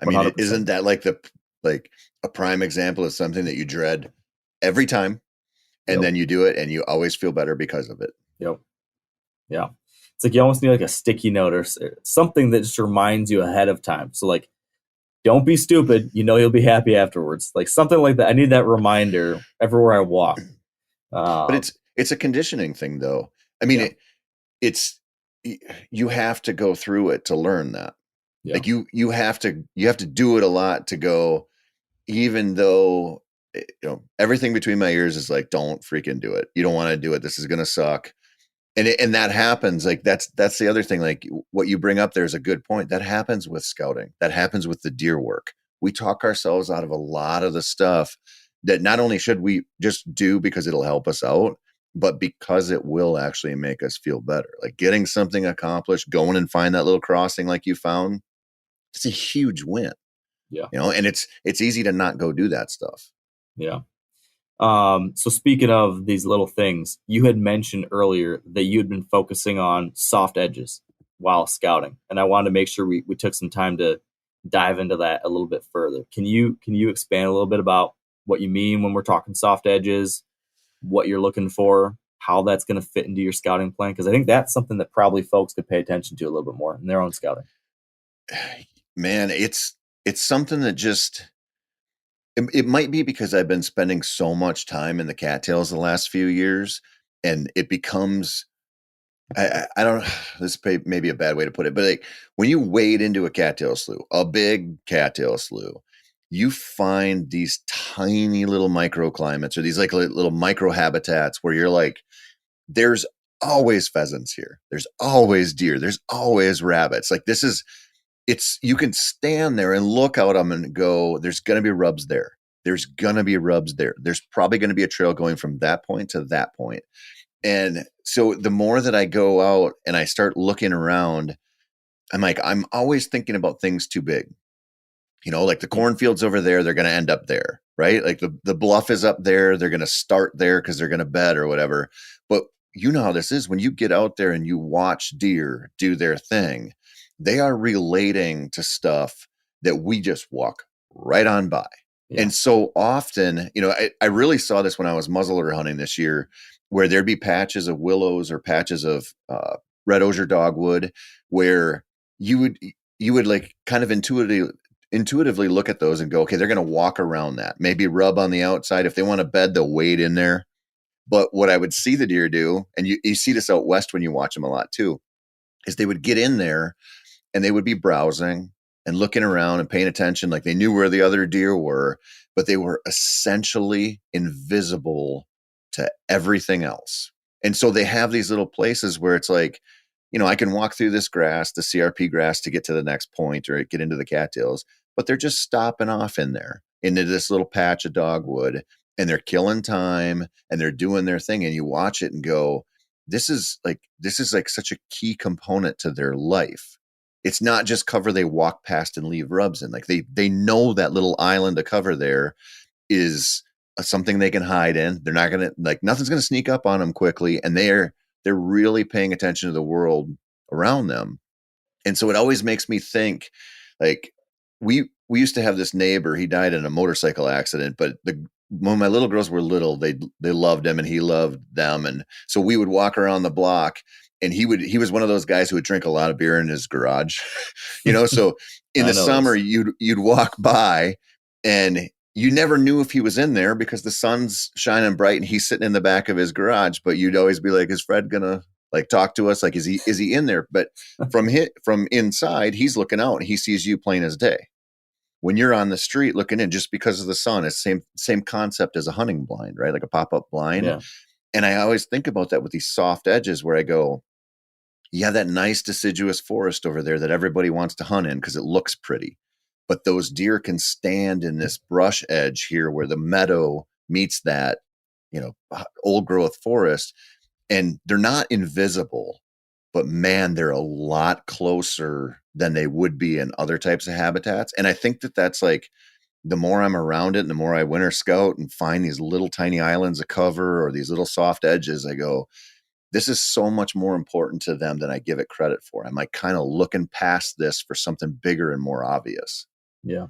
C: 100%.
D: I mean, isn't that like a prime example of something that you dread every time, and then you do it and you always feel better because of it?
C: Yep. Yeah. It's like you almost need like a sticky note or something that just reminds you ahead of time. So like, don't be stupid. You'll be happy afterwards. Like something like that. I need that reminder everywhere I walk.
D: But it's a conditioning thing, though. I mean, you have to go through it to learn that. Yeah. Like you have to do it a lot to go, even though everything between my ears is like, don't freaking do it. You don't want to do it. This is gonna suck. And that happens. Like that's the other thing. Like what you bring up there is a good point. That happens with scouting. That happens with the deer work. We talk ourselves out of a lot of the stuff that not only should we just do because it'll help us out, but because it will actually make us feel better. Like getting something accomplished, going and find that little crossing like you found, it's a huge win.
C: Yeah.
D: And it's easy to not go do that stuff.
C: Yeah. So speaking of these little things, you had mentioned earlier that you had been focusing on soft edges while scouting. And I wanted to make sure we took some time to dive into that a little bit further. Can you expand a little bit about what you mean when we're talking soft edges, what you're looking for, how that's going to fit into your scouting plan? Because I think that's something that probably folks could pay attention to a little bit more in their own scouting.
D: Man, it's something that just... It might be because I've been spending so much time in the cattails the last few years, and it becomes, I don't, this may be a bad way to put it, but like when you wade into a cattail slough, a big cattail slough, you find these tiny little microclimates or these like little micro habitats where you're like, there's always pheasants here. There's always deer. There's always rabbits. Like you can stand there and look out them and go, there's going to be rubs there. There's going to be rubs there. There's probably going to be a trail going from that point to that point. And so the more that I go out and I start looking around, I'm always thinking about things too big. Like the cornfields over there, they're going to end up there. right? Like the bluff is up there. They're going to start there because they're going to bed or whatever. But you know how this is when you get out there and you watch deer do their thing, they are relating to stuff that we just walk right on by. Yeah. And so often, I really saw this when I was muzzleloader hunting this year, where there'd be patches of willows or patches of red osier dogwood where you would like kind of intuitively look at those and go, okay, they're going to walk around that, maybe rub on the outside. If they want to bed, they'll wade in there. But what I would see the deer do, and you see this out west when you watch them a lot too, is they would get in there and they would be browsing and looking around and paying attention, like they knew where the other deer were, but they were essentially invisible to everything else. And so they have these little places where it's like, I can walk through this grass, the CRP grass, to get to the next point or get into the cattails, but they're just stopping off in there into this little patch of dogwood, and they're killing time and they're doing their thing. And you watch it and go, this is like such a key component to their life. It's not just cover they walk past and leave rubs in. Like they know that little island of cover there is something they can hide in. They're not going to, like, nothing's going to sneak up on them quickly. And they're really paying attention to the world around them. And so it always makes me think, like, we used to have this neighbor. He died in a motorcycle accident, but when my little girls were little, they loved him and he loved them. And so we would walk around the block, and he was one of those guys who would drink a lot of beer in his garage, so in the summer you'd walk by and you never knew if he was in there because the sun's shining bright and he's sitting in the back of his garage, but you'd always be like, is Fred gonna like talk to us? Like, is he in there? But from inside, he's looking out and he sees you plain as day. When you're on the street looking in, just because of the sun, it's same concept as a hunting blind, right? Like a pop-up blind. Yeah. And I always think about that with these soft edges where I go, yeah, that nice deciduous forest over there that everybody wants to hunt in because it looks pretty. But those deer can stand in this brush edge here where the meadow meets that, old growth forest, and they're not invisible, but man, they're a lot closer than they would be in other types of habitats. And I think that's like, the more I'm around it and the more I winter scout and find these little tiny islands of cover or these little soft edges, I go, this is so much more important to them than I give it credit for. I'm like kind of looking past this for something bigger and more obvious.
C: Yeah.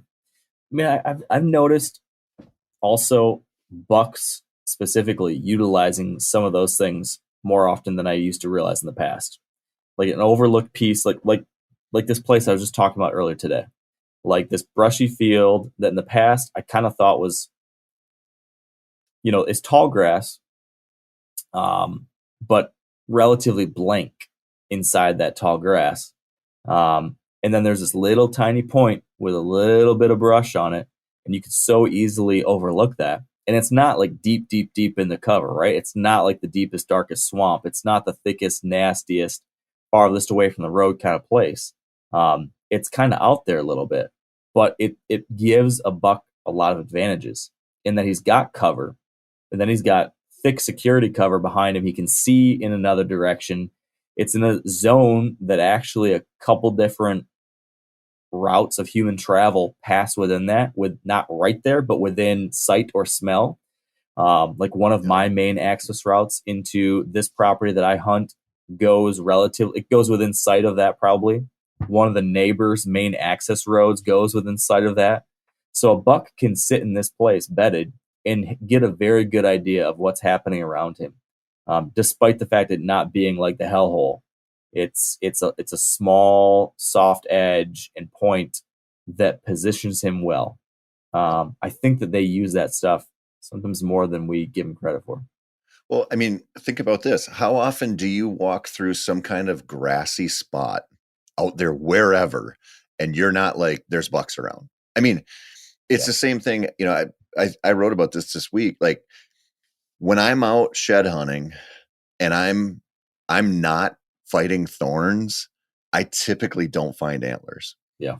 C: I mean, I've noticed also bucks specifically utilizing some of those things more often than I used to realize in the past. Like an overlooked piece, like this place I was just talking about earlier today. Like this brushy field that in the past I kind of thought was, it's tall grass, but relatively blank inside that tall grass. And then there's this little tiny point with a little bit of brush on it, and you could so easily overlook that. And it's not like deep, deep, deep in the cover, right? It's not like the deepest, darkest swamp. It's not the thickest, nastiest, farthest away from the road kind of place. It's kind of out there a little bit. But it gives a buck a lot of advantages in that he's got cover, and then he's got thick security cover behind him. He can see in another direction. It's in a zone that actually a couple different routes of human travel pass within that, with not right there, but within sight or smell. Like one of my main access routes into this property that I hunt it goes within sight of that probably. One of the neighbors' main access roads goes within sight of that. So a buck can sit in this place bedded and get a very good idea of what's happening around him. Despite the fact that not being like the hellhole, it's a small, soft edge and point that positions him well. I think that they use that stuff sometimes more than we give him credit for.
D: Well, I mean, think about this. How often do you walk through some kind of grassy spot out there, wherever, and you're not like, there's bucks around? I mean, it's the same thing. I wrote about this week. Like when I'm out shed hunting and I'm not fighting thorns, I typically don't find antlers.
C: Yeah.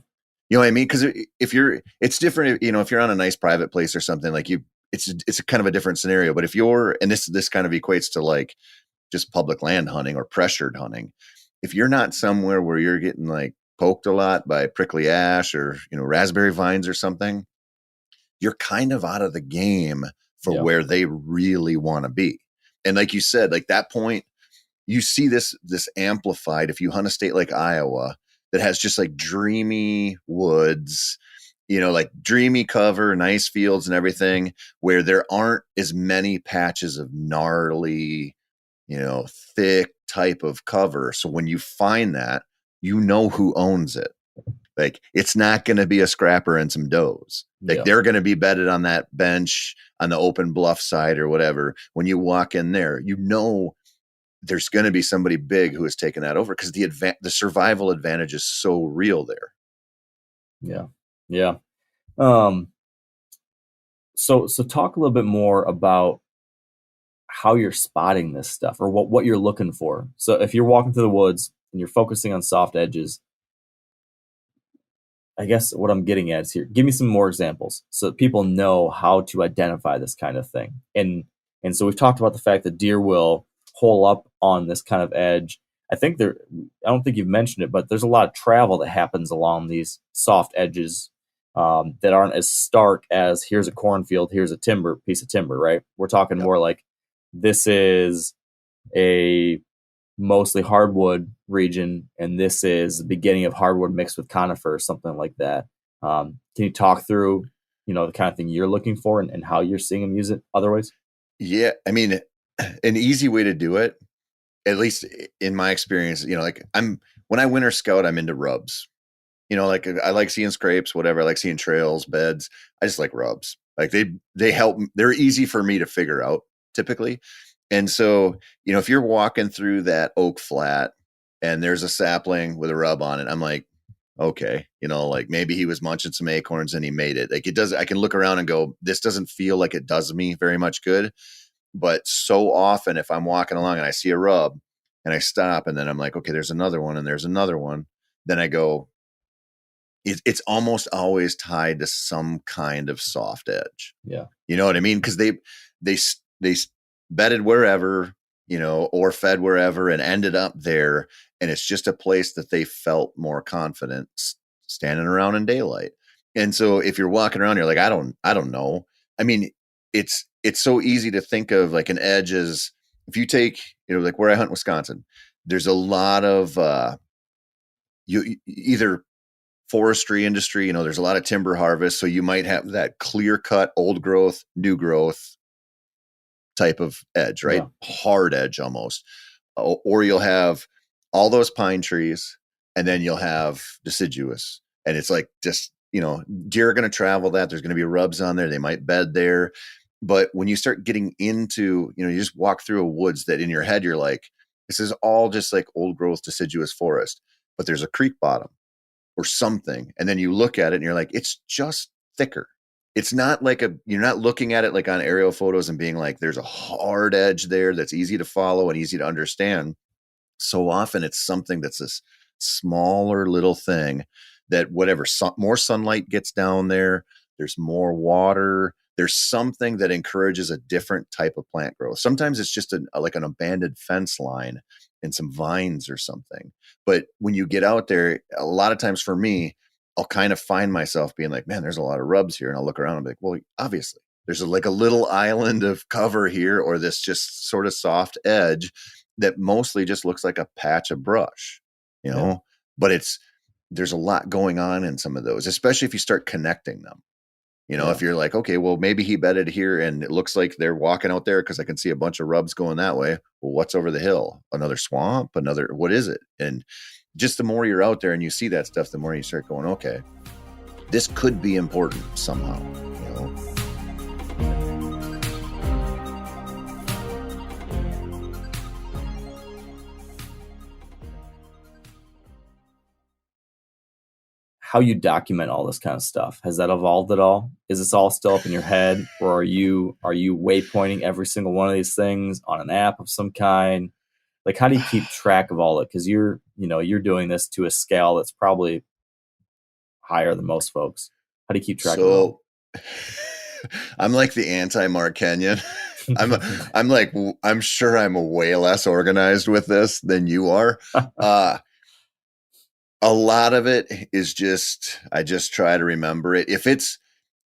D: You know what I mean? Because it's different. If you're on a nice private place or something, like it's a kind of a different scenario. But if and this kind of equates to like just public land hunting or pressured hunting. If you're not somewhere where you're getting like poked a lot by prickly ash or, raspberry vines or something, you're kind of out of the game for
C: Yeah.
D: where they really want to be. And like you said, like that point, you see this amplified if you hunt a state like Iowa that has just like dreamy woods, like dreamy cover, nice fields and everything, where there aren't as many patches of gnarly, thick type of cover. So when you find that, who owns it. Like, it's not going to be a scrapper and some does. Like, they're going to be bedded on that bench on the open bluff side or whatever. When you walk in there, there's going to be somebody big who has taken that over, because the survival advantage is so real there.
C: Yeah. Yeah. So talk a little bit more about how you're spotting this stuff, or what you're looking for. So if you're walking through the woods and you're focusing on soft edges, I guess what I'm getting at is here, give me some more examples so that people know how to identify this kind of thing. And so we've talked about the fact that deer will hole up on this kind of edge. I don't think you've mentioned it, but there's a lot of travel that happens along these soft edges that aren't as stark as here's a cornfield, here's a piece of timber, right? We're talking more like this is a mostly hardwood region, and this is the beginning of hardwood mixed with conifer or something like that. Can you talk through, the kind of thing you're looking for and how you're seeing them use it otherwise?
D: Yeah. I mean, an easy way to do it, at least in my experience, like when I winter scout, I'm into rubs. Like I like seeing scrapes, whatever. I like seeing trails, beds. I just like rubs. Like they help. They're easy for me to figure out typically. And so, if you're walking through that oak flat and there's a sapling with a rub on it, I'm like, okay, like maybe he was munching some acorns and he made it. Like I can look around and go, this doesn't feel like it does me very much good. But so often if I'm walking along and I see a rub and I stop and then I'm like, okay, there's another one and there's another one. Then I go, it's almost always tied to some kind of soft edge.
C: Yeah.
D: You know what I mean? Because they bedded wherever, or fed wherever and ended up there. And it's just a place that they felt more confident standing around in daylight. And so if you're walking around, you're like, I don't know. I mean, it's so easy to think of like an edge as, if you take, like where I hunt in Wisconsin, there's a lot of either forestry industry, there's a lot of timber harvest. So you might have that clear cut, old growth, new growth type of edge, right? Yeah. Hard edge almost. Or you'll have all those pine trees and then you'll have deciduous. And it's like just, deer are going to travel that. There's going to be rubs on there. They might bed there. But when you start getting into, you just walk through a woods that in your head, you're like, this is all just like old growth deciduous forest, but there's a creek bottom or something. And then you look at it and you're like, it's just thicker. It's not like you're not looking at it like on aerial photos and being like, there's a hard edge there that's easy to follow and easy to understand. So often it's something that's this smaller little thing that whatever more sunlight gets down there, there's more water. There's something that encourages a different type of plant growth. Sometimes it's just like an abandoned fence line and some vines or something. But when you get out there, a lot of times for me, I'll kind of find myself being like, man, there's a lot of rubs here. And I'll look around and be like, well, obviously there's like a little island of cover here, or this just sort of soft edge that mostly just looks like a patch of brush, but there's a lot going on in some of those, especially if you start connecting them. If you're like, okay, well, maybe he bedded here and it looks like they're walking out there because I can see a bunch of rubs going that way. Well, what's over the hill? Another swamp? What is it? And just the more you're out there and you see that stuff, the more you start going, okay, this could be important somehow,
C: How you document all this kind of stuff, has that evolved at all? Is this all still up in your head, or are you waypointing every single one of these things on an app of some kind? Like, how do you keep track of all it? Because you're doing this to a scale that's probably higher than most folks. How do you keep track of it all?
D: I'm like the anti-Mark Kenyon. I'm sure I'm way less organized with this than you are. A lot of it is I just try to remember it. If it's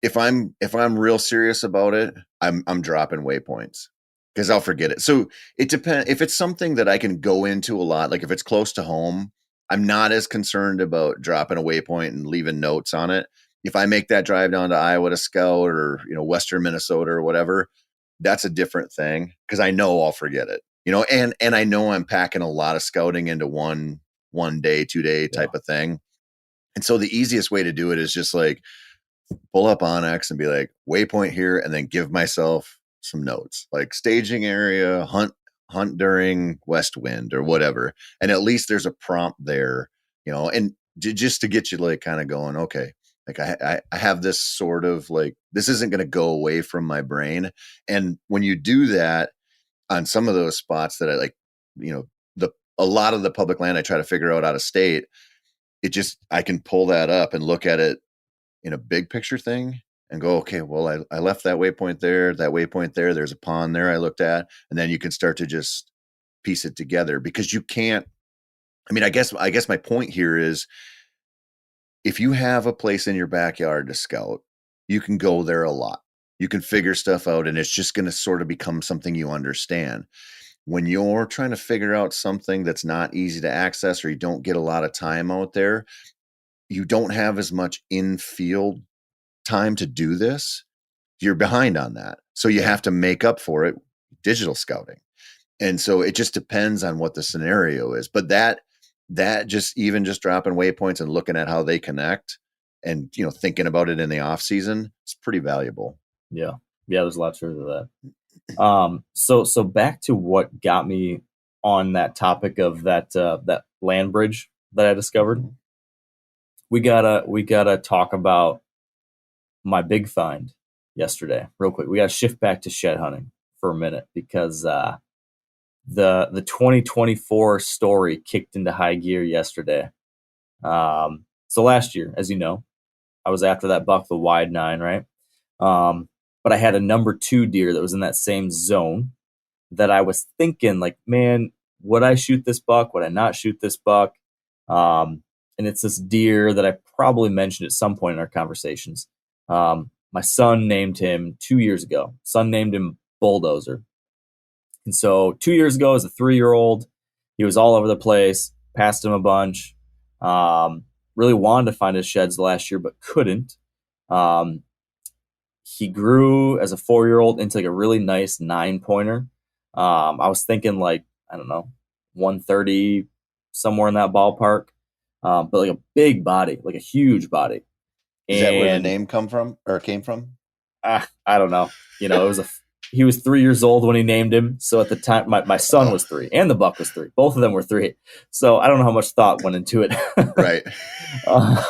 D: if I'm real serious about it, I'm dropping waypoints because I'll forget it. So it depends. If it's something that I can go into a lot, like if it's close to home, I'm not as concerned about dropping a waypoint and leaving notes on it. If I make that drive down to Iowa to scout, or Western Minnesota or whatever, that's a different thing because I know I'll forget it. And I know I'm packing a lot of scouting into one day, 2 day type of thing. And so the easiest way to do it is just like pull up Onyx and be like, waypoint here, and then give myself some notes like staging area, hunt during west wind or whatever. And at least there's a prompt there, and just to get you like kind of going, okay, like I have this sort of like, this isn't going to go away from my brain. And when you do that on some of those spots that I like, a lot of the public land I try to figure out of state, I can pull that up and look at it in a big picture thing and go, okay, well, I left that waypoint there, there's a pond there I looked at. And then you can start to just piece it together because you can't, I guess my point here is if you have a place in your backyard to scout, you can go there a lot. You can figure stuff out and it's just going to sort of become something you understand. When you're trying to figure out something that's not easy to access or you don't get a lot of time out there, you don't have as much in-field time to do this. You're behind on that. So you have to make up for it, digital scouting. And so it just depends on what the scenario is. But that just dropping waypoints and looking at how they connect and, thinking about it in the off season, it's pretty valuable.
C: Yeah. Yeah. There's a lot of truth to that. So back to what got me on that topic of that land bridge that I discovered. We gotta talk about my big find yesterday real quick. We gotta shift back to shed hunting for a minute because the 2024 story kicked into high gear yesterday. So last year, as you know, I was after that buck, the wide 9, right? But I had a number 2 deer that was in that same zone that I was thinking like, man, would I shoot this buck? Would I not shoot this buck? And it's this deer that I probably mentioned at some point in our conversations. My son named him 2 years ago. Son named him Bulldozer. And so 2 years ago, as a 3-year-old, he was all over the place, passed him a bunch. Really wanted to find his sheds last year, but couldn't. He grew as a 4-year-old into like a really nice 9-pointer. I was thinking like, I don't know, 130, somewhere in that ballpark. But like a big body, like a huge body.
D: Is that where the name came from?
C: I don't know. He was 3 years old when he named him. So at the time, my son was 3 and the buck was 3. Both of them were 3. So I don't know how much thought went into it.
D: Right.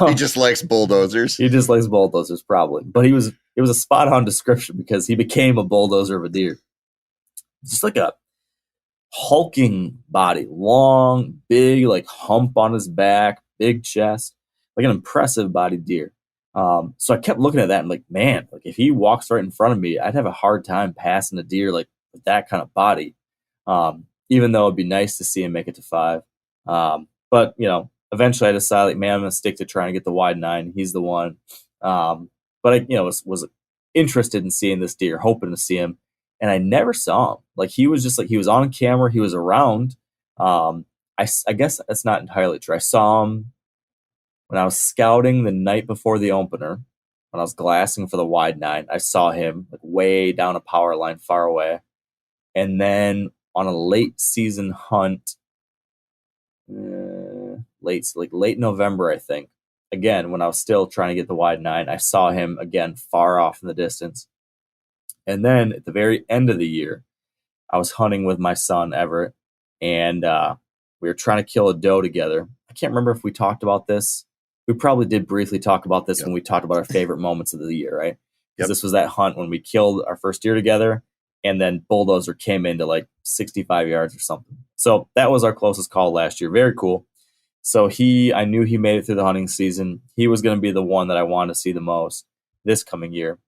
D: He just likes bulldozers.
C: He just likes bulldozers, probably. But it was a spot on description because he became a bulldozer of a deer. Just like a hulking body, long, big, like hump on his back, big chest, like an impressive bodied deer. So I kept looking at that and like, man, like if he walks right in front of me, I'd have a hard time passing a deer like with that kind of body. Even though it'd be nice to see him make it to 5. But eventually I decided like, man, I'm going to stick to trying to get the wide 9. He's the one. But I, was interested in seeing this deer, hoping to see him. And I never saw him. Like he was just like, he was on camera. He was around. I guess that's not entirely true. I saw him when I was scouting the night before the opener, when I was glassing for the wide 9. I saw him like way down a power line far away. And then on a late season hunt, late November, I think, again, when I was still trying to get the wide 9, I saw him again far off in the distance. And then at the very end of the year, I was hunting with my son, Everett, and we were trying to kill a doe together. I can't remember if we talked about this. We probably did briefly talk about this when we talked about our favorite moments of the year, right? Because this was that hunt when we killed our first deer together, and then Bulldozer came into like 65 yards or something. So that was our closest call last year. Very cool. So I knew he made it through the hunting season. He was going to be the one that I wanted to see the most this coming year.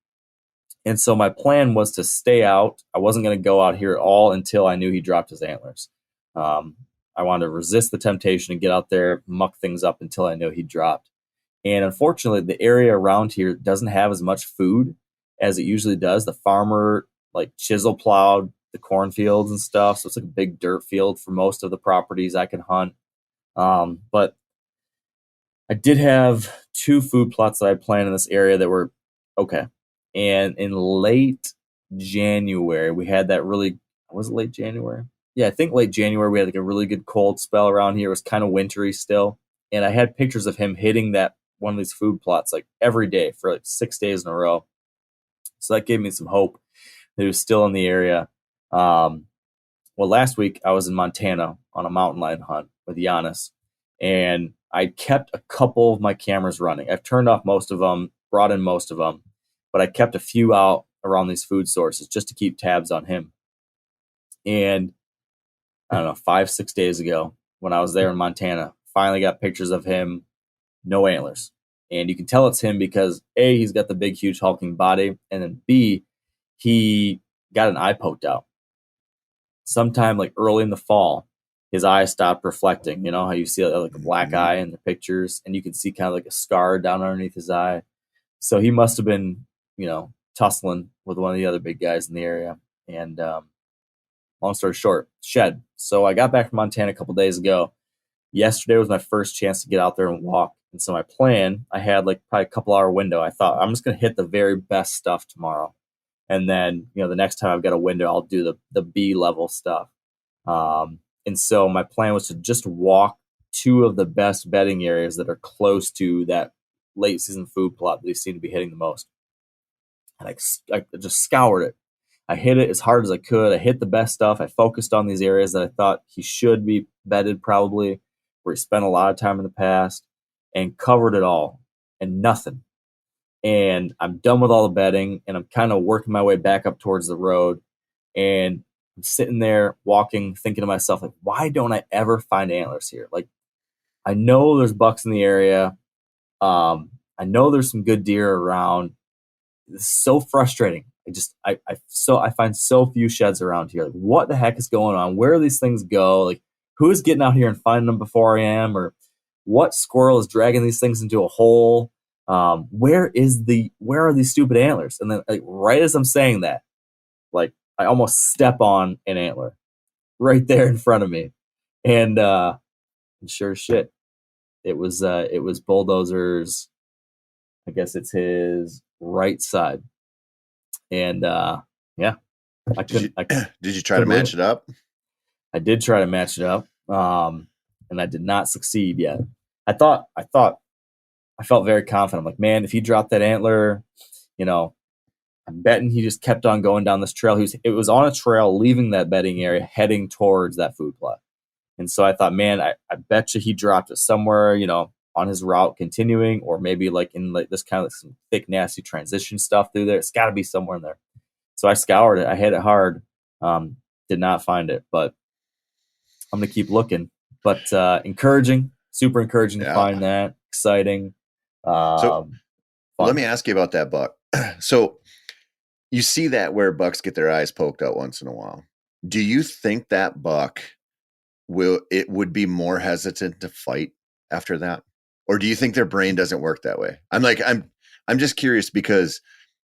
C: And so my plan was to stay out. I wasn't going to go out here at all until I knew he dropped his antlers. I wanted to resist the temptation and get out there, muck things up until I knew he dropped. And unfortunately, the area around here doesn't have as much food as it usually does. The farmer like chisel plowed the cornfields and stuff. So it's like a big dirt field for most of the properties I can hunt. But I did have 2 food plots that I planned in this area that were okay. And in late January, we had that really, was it late January? Yeah, I think late January, we had like a really good cold spell around here. It was kind of wintry still. And I had pictures of him hitting that one of these food plots like every day for like 6 days in a row. So that gave me some hope that he was still in the area. Well, last week I was in Montana on a mountain lion hunt with Giannis, and I kept a couple of my cameras running. I've turned off most of them, brought in most of them, but I kept a few out around these food sources just to keep tabs on him. And I don't know, 5-6 days ago when I was there in Montana, finally got pictures of him, no antlers. And you can tell it's him because A, he's got the big, huge hulking body, and then B, he got an eye poked out. Sometime like early in the fall, his eye stopped reflecting. You know how you see like a black eye in the pictures, and you can see kind of like a scar down underneath his eye. So he must have been, tussling with one of the other big guys in the area. And long story short, shed. So I got back from Montana a couple days ago. Yesterday was my first chance to get out there and walk. And so my plan, I had like probably a couple hour window. I thought I'm just going to hit the very best stuff tomorrow. And then, the next time I've got a window, I'll do the B level stuff. And so my plan was to just walk 2 of the best bedding areas that are close to that late season food plot that they seem to be hitting the most. And I just scoured it. I hit it as hard as I could. I hit the best stuff. I focused on these areas that I thought he should be bedded probably, where he spent a lot of time in the past, and covered it all and nothing. And I'm done with all the bedding, and I'm kind of working my way back up towards the road. And I'm sitting there walking, thinking to myself, like, why don't I ever find antlers here? Like, I know there's bucks in the area. I know there's some good deer around. It's so frustrating. I find so few sheds around here. Like, what the heck is going on? Where do these things go? Like, who is getting out here and finding them before I am? Or what squirrel is dragging these things into a hole? Where are these stupid antlers? And then like right as I'm saying that, like I almost step on an antler right there in front of me. And sure as shit, it was Bulldozer's, I guess it's his right side. And yeah,
D: Did you try to match it up?
C: I did try to match it up. And I did not succeed yet. I felt very confident. I'm like, man, if he dropped that antler, I'm betting he just kept on going down this trail. It was on a trail leaving that bedding area, heading towards that food plot. And so I thought, man, I bet you he dropped it somewhere, on his route continuing, or maybe like in like this kind of like some thick, nasty transition stuff through there. It's got to be somewhere in there. So I scoured it. I hit it hard. Did not find it, but I'm going to keep looking. But super encouraging to find that. Exciting.
D: So let me ask you about that buck. So you see that where bucks get their eyes poked out once in a while. Do you think that buck would be more hesitant to fight after that? Or do you think their brain doesn't work that way? I'm just curious because,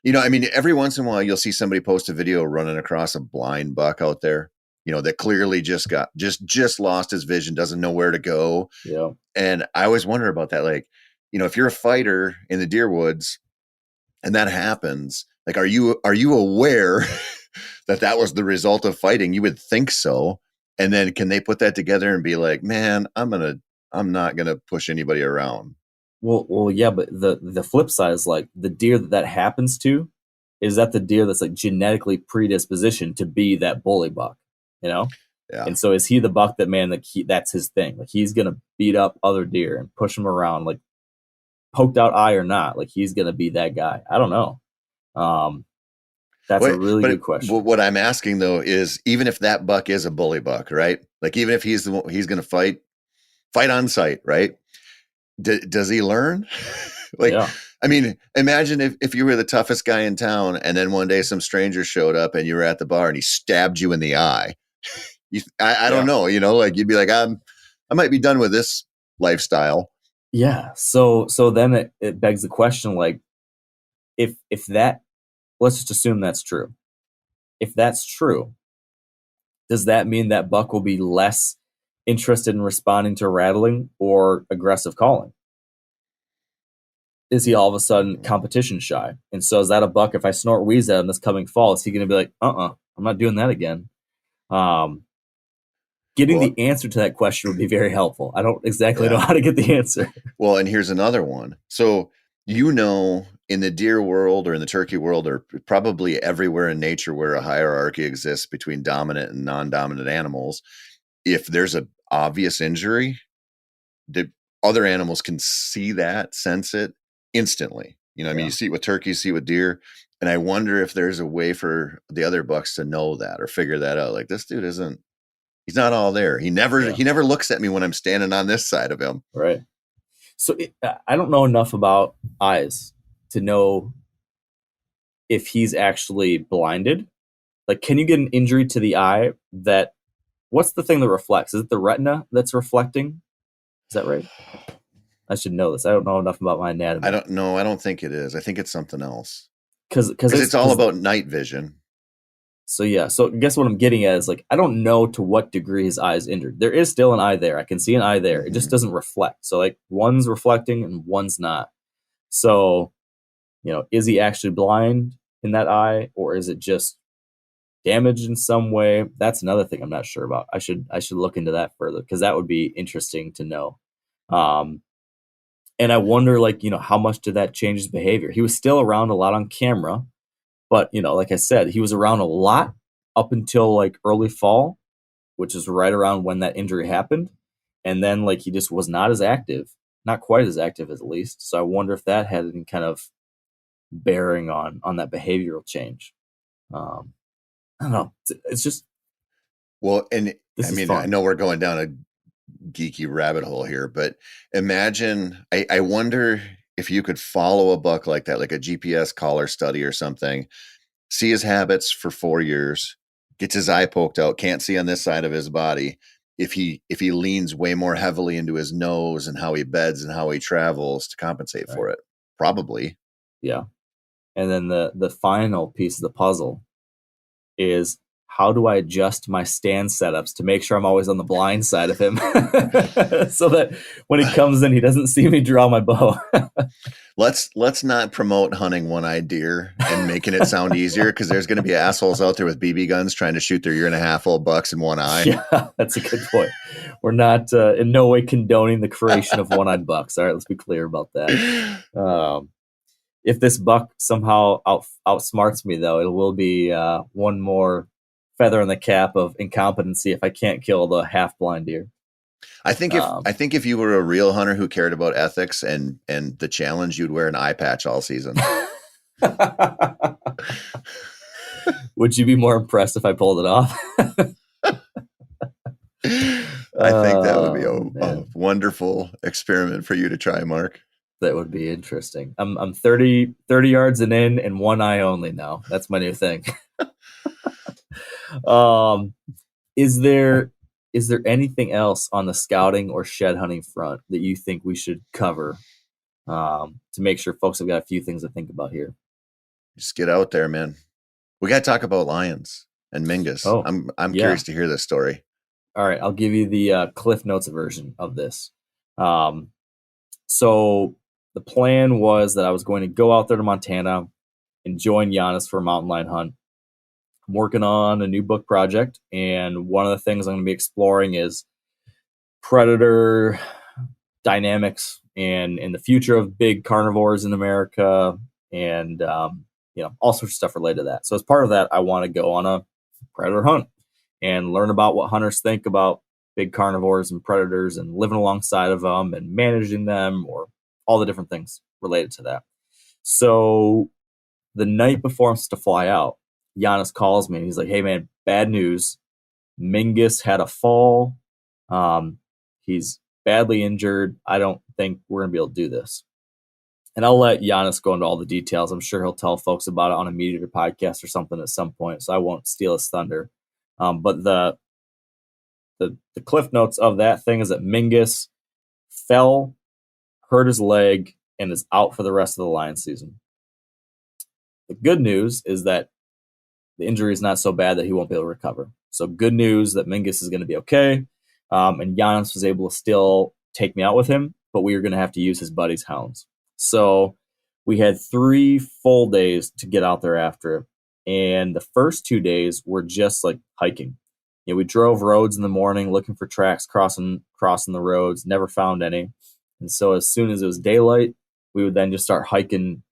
D: every once in a while you'll see somebody post a video running across a blind buck out there, that clearly just lost his vision, doesn't know where to go.
C: Yeah.
D: And I always wonder about that. Like, if you're a fighter in the deer woods and that happens, like, are you aware that was the result of fighting? You would think so. And then can they put that together and be like, man, I'm not going to push anybody around.
C: Well, yeah, but the flip side is like the deer that happens to, is that the deer that's like genetically predispositioned to be that bully buck, Yeah. And so is he the buck that's his thing? Like he's going to beat up other deer and push them around, like poked out eye or not, like he's going to be that guy. I don't know. That's a really good question.
D: What I'm asking though is, even if that buck is a bully buck, right? Like even if he's going to fight on sight, right? Does he learn? I mean, imagine if you were the toughest guy in town and then one day some stranger showed up and you were at the bar and he stabbed you in the eye. I don't know, like you'd be like, I might be done with this lifestyle.
C: Yeah. So then it begs the question, like, if that, let's just assume that's true. If that's true, does that mean that buck will be less interested in responding to rattling or aggressive calling? Is he all of a sudden competition shy? And so is that a buck, if I snort wheeze at him this coming fall, is he going to be like, I'm not doing that again? Getting
D: Well,
C: the answer to that question would be very helpful. I don't exactly know how to get the answer.
D: Well, and here's another one. So, in the deer world or in the turkey world, or probably everywhere in nature where a hierarchy exists between dominant and non-dominant animals, if there's an obvious injury, the other animals can see that, sense it instantly. I mean, you see it with turkeys, see it with deer. And I wonder if there's a way for the other bucks to know that or figure that out. Like, this dude he's not all there. He never looks at me when I'm standing on this side of him.
C: Right. So I don't know enough about eyes to know if he's actually blinded. Like, can you get an injury to the eye what's the thing that reflects? Is it the retina that's reflecting? Is that right? I should know this. I don't know enough about my anatomy.
D: I don't know. I don't think it is. I think it's something else.
C: Because
D: it's all about night vision.
C: So yeah. So I guess what I'm getting at is, like, I don't know to what degree his eye is injured. There is still an eye there. I can see an eye there. It just doesn't reflect. So, like, one's reflecting and one's not. So, is he actually blind in that eye, or is it just damaged in some way? That's another thing I'm not sure about. I should look into that further, because that would be interesting to know. And I wonder, like, how much did that change his behavior? He was still around a lot on camera, but, like I said, he was around a lot up until like early fall, which is right around when that injury happened. And then, like, he just was not as active, not quite as active at least. So I wonder if that had any kind of bearing on that behavioral change. I don't know. It's just,
D: well, and
C: this
D: I mean,
C: fun.
D: I know we're going down a geeky rabbit hole here, but imagine, I wonder if you could follow a buck like that, like a GPS collar study or something, see his habits for 4 years, gets his eye poked out, can't see on this side of his body. If he leans way more heavily into his nose and how he beds and how he travels to compensate for it, probably.
C: Yeah. And then the final piece of the puzzle is, how do I adjust my stand setups to make sure I'm always on the blind side of him so that when he comes in, he doesn't see me draw my bow?
D: Let's not promote hunting one-eyed deer and making it sound easier, because there's going to be assholes out there with BB guns trying to shoot their 1.5-year-old bucks in one eye.
C: Yeah, that's a good point. We're not in no way condoning the creation of one-eyed bucks. All right, let's be clear about that. If this buck somehow outsmarts me, though, it will be one more feather in the cap of incompetency if I can't kill the half-blind deer.
D: I think if you were a real hunter who cared about ethics and the challenge, you'd wear an eye patch all season.
C: Would you be more impressed if I pulled it off?
D: I think that would be a wonderful experiment for you to try, Mark.
C: That would be interesting. I'm 30 yards and one eye only now. That's my new thing. Is there anything else on the scouting or shed hunting front that you think we should cover to make sure folks have got a few things to think about here?
D: Just get out there, man. We got to talk about lions and Mingus.
C: Oh,
D: I'm curious to hear this story.
C: All right, I'll give you the Cliff Notes version of this. So the plan was that I was going to go out there to Montana and join Giannis for a mountain lion hunt. I'm working on a new book project, and one of the things I'm going to be exploring is predator dynamics and the future of big carnivores in America, and all sorts of stuff related to that. So as part of that, I want to go on a predator hunt and learn about what hunters think about big carnivores and predators and living alongside of them and managing them, or all the different things related to that. So the night before I'm supposed to fly out, Giannis calls me and he's like, "Hey man, bad news. Mingus had a fall. He's badly injured. I don't think we're going to be able to do this." And I'll let Giannis go into all the details. I'm sure he'll tell folks about it on a Meat Eater podcast or something at some point, so I won't steal his thunder. But the Cliff Notes of that thing is that Mingus fell, hurt his leg, and is out for the rest of the lion season. The good news is that the injury is not so bad that he won't be able to recover. So good news that Mingus is going to be okay. And Giannis was able to still take me out with him, but we were going to have to use his buddy's hounds. So we had 3 full days to get out there after it. And the first 2 days were just like hiking. We drove roads in the morning looking for tracks, crossing the roads, never found any. And so as soon as it was daylight, we would then just start hiking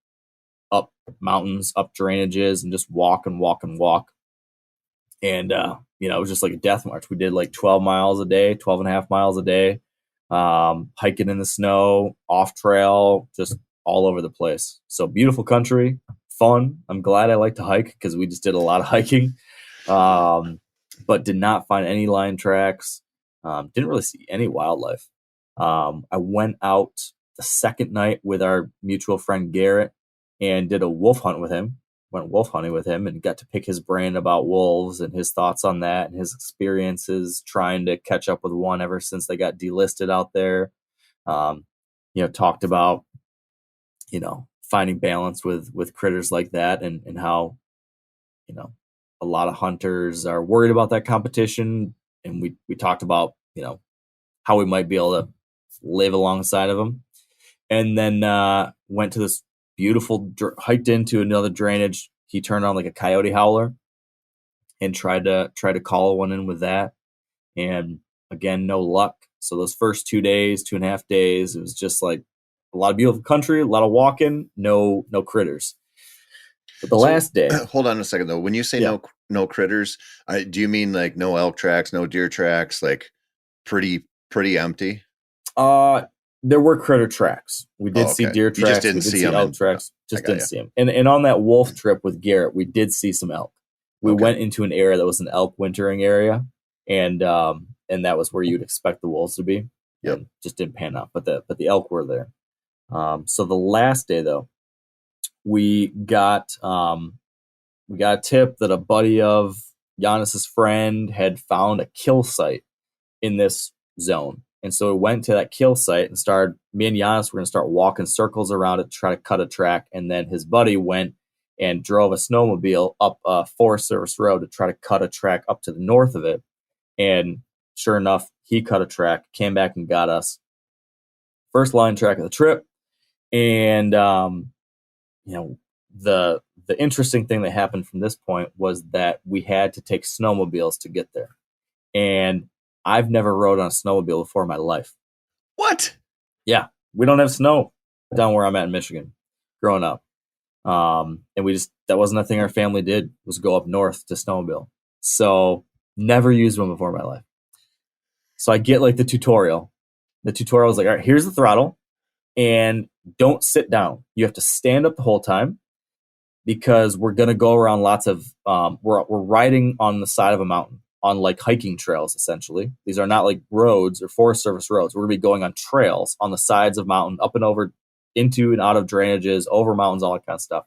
C: up mountains, up drainages, and just walk and walk and walk. And, it was just like a death march. We did like 12 miles a day, 12 and a half miles a day, hiking in the snow, off trail, just all over the place. So beautiful country, fun. I'm glad I like to hike because we just did a lot of hiking, but did not find any lion tracks. Didn't really see any wildlife. I went out the second night with our mutual friend Garrett and did a wolf hunt with him. Went wolf hunting with him and got to pick his brain about wolves and his thoughts on that and his experiences trying to catch up with one ever since they got delisted out there. Talked about, finding balance with critters like that and how, a lot of hunters are worried about that competition. And we talked about, how we might be able to live alongside of them. And then went to this beautiful, hiked into another drainage. He turned on like a coyote howler and tried to call one in with that. And again, no luck. So those first 2 days, 2.5 days, it was just like a lot of beautiful country, a lot of walking, no critters. But the last day.
D: Hold on a second though. When you say no critters, do you mean like no elk tracks, no deer tracks, like pretty empty?
C: There were critter tracks. We did see deer tracks.
D: You just didn't
C: we did
D: see
C: see
D: them
C: elk tracks. Just didn't see them. And on that wolf trip with Garrett, we did see some elk. We went into an area that was an elk wintering area, and that was where you'd expect the wolves to be.
D: Yep.
C: And just didn't pan out, but the elk were there. So the last day though, we got a tip that a buddy of Giannis's friend had found a kill site in this zone. And so we went to that kill site and me and Giannis were going to start walking circles around it to try to cut a track. And then his buddy went and drove a snowmobile up a Forest Service road to try to cut a track up to the north of it. And sure enough, he cut a track, came back and got us. First line track of the trip. And, the interesting thing that happened from this point was that we had to take snowmobiles to get there. And I've never rode on a snowmobile before in my life.
D: What?
C: Yeah, we don't have snow down where I'm at in Michigan growing up. And that wasn't a thing our family did, was go up north to snowmobile. So never used one before in my life. So I get like the tutorial. The tutorial was like, all right, here's the throttle and don't sit down. You have to stand up the whole time because we're going to go around lots of, we're riding on the side of a mountain. On like hiking trails, essentially. These are not like roads or Forest Service roads. We're going to be going on trails on the sides of mountain, up and over, into and out of drainages, over mountains, all that kind of stuff.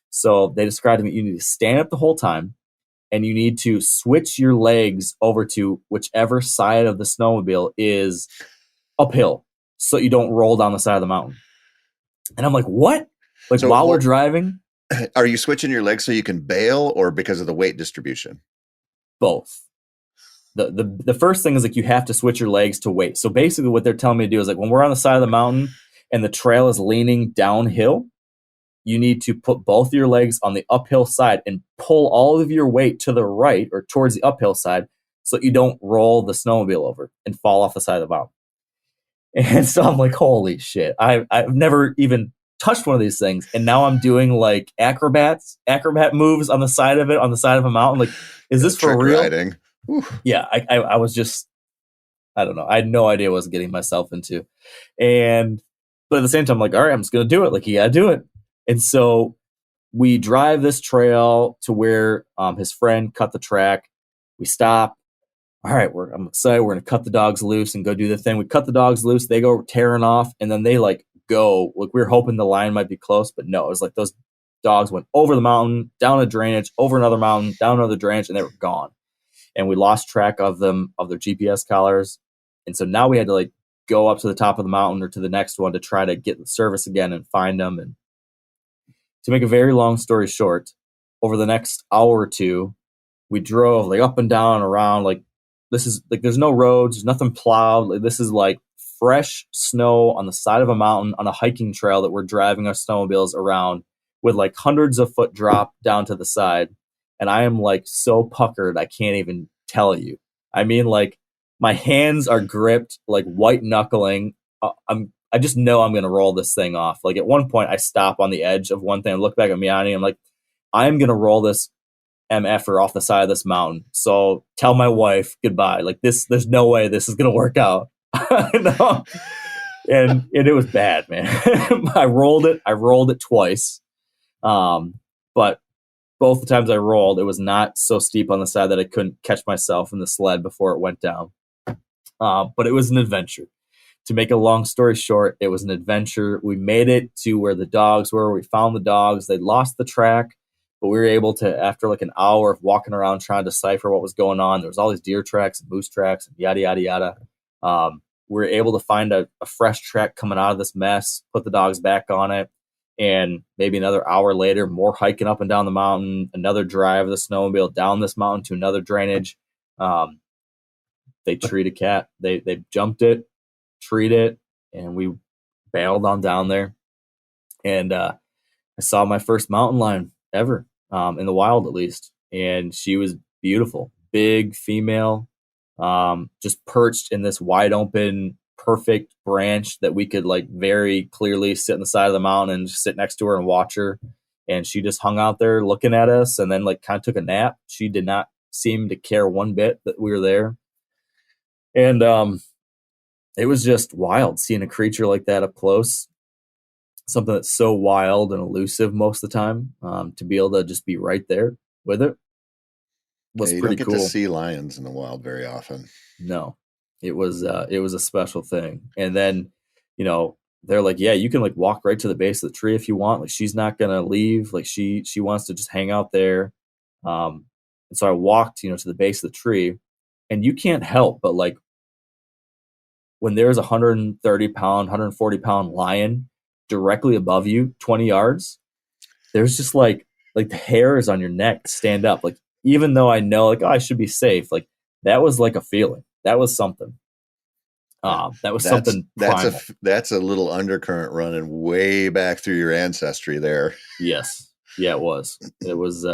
C: So they described to me, you need to stand up the whole time and you need to switch your legs over to whichever side of the snowmobile is uphill so you don't roll down the side of the mountain. And I'm like, what? Like so, while we're driving?
D: Are you switching your legs so you can bail or because of the weight distribution?
C: Both. The first thing is like you have to switch your legs to weight. So basically what they're telling me to do is like when we're on the side of the mountain and the trail is leaning downhill, you need to put both your legs on the uphill side and pull all of your weight to the right or towards the uphill side so you don't roll the snowmobile over and fall off the side of the mountain. And so I'm like, holy shit. I've never even touched one of these things. And now I'm doing like acrobat moves on the side of a mountain. Like, is this for real?
D: Riding.
C: Yeah, I was just, I don't know. I had no idea what I was getting myself into. But at the same time, I'm like, all right, I'm just going to do it. Like, you got to do it. And so we drive this trail to where his friend cut the track. We stop. All right, I'm excited. We're going to cut the dogs loose and go do the thing. We cut the dogs loose. They go tearing off. And then they like go. Like, we were hoping the line might be close, but no, it was like those dogs went over the mountain, down a drainage, over another mountain, down another drainage, and they were gone. And we lost track of them, of their GPS collars. And so now we had to like go up to the top of the mountain or to the next one to try to get the service again and find them. And to make a very long story short, over the next hour or two, we drove like up and down and around. Like this is like there's no roads, there's nothing plowed. Like, this is like fresh snow on the side of a mountain on a hiking trail that we're driving our snowmobiles around with like hundreds of foot drop down to the side. And I am like so puckered, I can't even tell you. I mean, like my hands are gripped, like white knuckling. I just know I'm going to roll this thing off. Like at one point I stop on the edge of one thing and look back at Miani. I'm like, I'm going to roll this MFer off the side of this mountain. So tell my wife goodbye. Like this, there's no way this is going to work out. No. And it was bad, man. I rolled it twice. But both the times I rolled, it was not so steep on the side that I couldn't catch myself in the sled before it went down. But it was an adventure. To make a long story short, it was an adventure. We made it to where the dogs were. We found the dogs. They lost the track, but we were able to, after like an hour of walking around trying to decipher what was going on, there was all these deer tracks and moose tracks and yada, yada, yada. We were able to find a fresh track coming out of this mess, put the dogs back on it. And maybe another hour later, more hiking up and down the mountain, another drive of the snowmobile down this mountain to another drainage. They treed a cat. They jumped it, treed it, and we bailed on down there. And I saw my first mountain lion ever, in the wild at least. And she was beautiful, big female, just perched in this wide open, perfect branch that we could like very clearly sit on the side of the mountain and just sit next to her and watch her. And she just hung out there looking at us and then like kind of took a nap. She did not seem to care one bit that we were there. And it was just wild seeing a creature like that up close, something that's so wild and elusive most of the time, to be able to just be right there with it was
D: you
C: pretty
D: don't get
C: cool.
D: to see lions in the wild very often.
C: No, it was a special thing. And then, you know, they're like, yeah, you can like walk right to the base of the tree if you want. Like she's not going to leave. Like she wants to just hang out there. And so I walked, you know, to the base of the tree, and you can't help but like when there's a 130 pound, 140 pound lion directly above you, 20 yards, there's just like the hairs on your neck stand up. Like, even though I know like, oh, I should be safe. Like that was like a feeling. That was something. Something primal.
D: That's a little undercurrent running way back through your ancestry there.
C: Yes. Yeah, it was. It was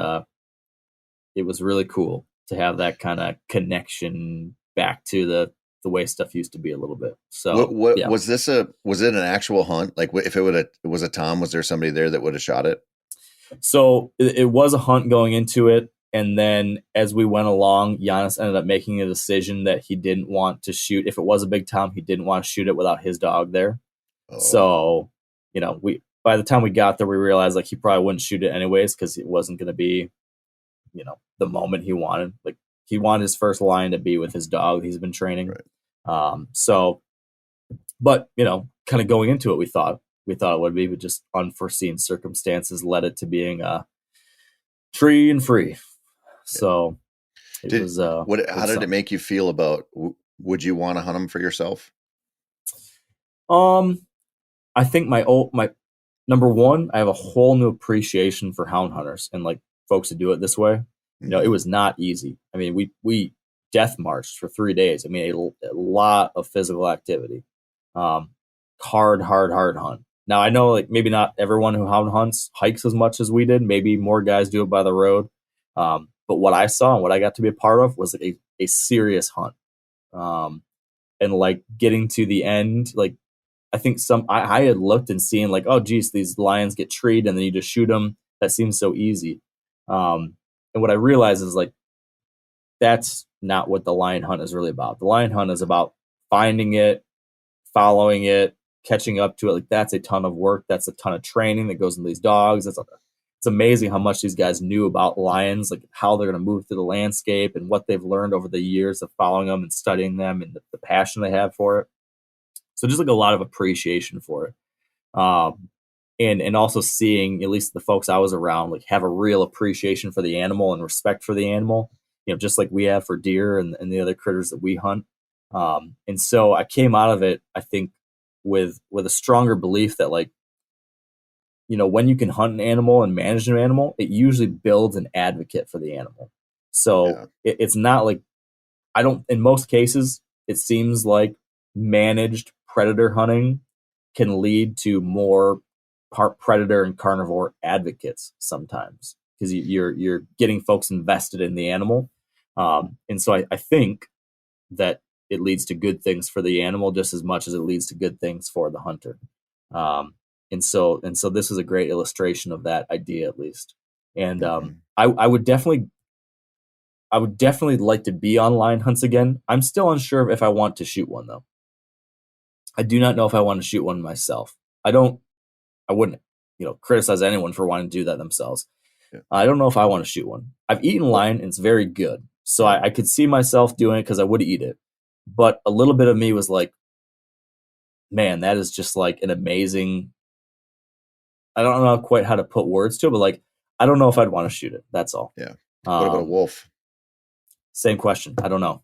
C: really cool to have that kind of connection back to the way stuff used to be a little bit. So
D: what
C: yeah.
D: was it an actual hunt? Like if it was a tom, was there somebody there that would have shot it?
C: So it was a hunt going into it. And then as we went along, Giannis ended up making a decision that he didn't want to shoot. If it was a big tom, he didn't want to shoot it without his dog there. Oh. So, you know, by the time we got there, we realized like he probably wouldn't shoot it anyways because it wasn't going to be, you know, the moment he wanted. Like he wanted his first lion to be with his dog he's been training. Right. But, you know, kind of going into it, we thought it would be, but just unforeseen circumstances led it to being tree and free. So how
D: did it make you feel about, would you want to hunt them for yourself?
C: I think my number one, I have a whole new appreciation for hound hunters and like folks who do it this way. You know, it was not easy. I mean, we death marched for 3 days. I mean, a lot of physical activity, hard hunt. Now I know like maybe not everyone who hound hunts hikes as much as we did. Maybe more guys do it by the road. But what I saw and what I got to be a part of was like a serious hunt. And like getting to the end, like I think I had looked and seen like, oh geez, these lions get treed and then you just shoot them. That seems so easy. And what I realized is like, that's not what the lion hunt is really about. The lion hunt is about finding it, following it, catching up to it. Like that's a ton of work. That's a ton of training that goes into these dogs. It's amazing how much these guys knew about lions, like how they're going to move through the landscape and what they've learned over the years of following them and studying them and the passion they have for it. So just like a lot of appreciation for it. And also seeing at least the folks I was around, like have a real appreciation for the animal and respect for the animal, you know, just like we have for deer and the other critters that we hunt. And so I came out of it, I think, with a stronger belief that, like, when you can hunt an animal and manage an animal, it usually builds an advocate for the animal. So it's not like, in most cases, it seems like managed predator hunting can lead to more predator and carnivore advocates sometimes, because you're getting folks invested in the animal. And so I think that it leads to good things for the animal just as much as it leads to good things for the hunter. And so this is a great illustration of that idea, at least. And I would definitely like to be on line hunts again. I'm still unsure if I want to shoot one, though. I do not know if I want to shoot one myself. I wouldn't, criticize anyone for wanting to do that themselves. Yeah. I don't know if I want to shoot one. I've eaten line and it's very good. So I could see myself doing it because I would eat it. But a little bit of me was like, man, that is just like an amazing, I don't know quite how to put words to it, but like, I don't know if I'd want to shoot it. That's all.
D: Yeah. What about a wolf?
C: Same question. I don't know.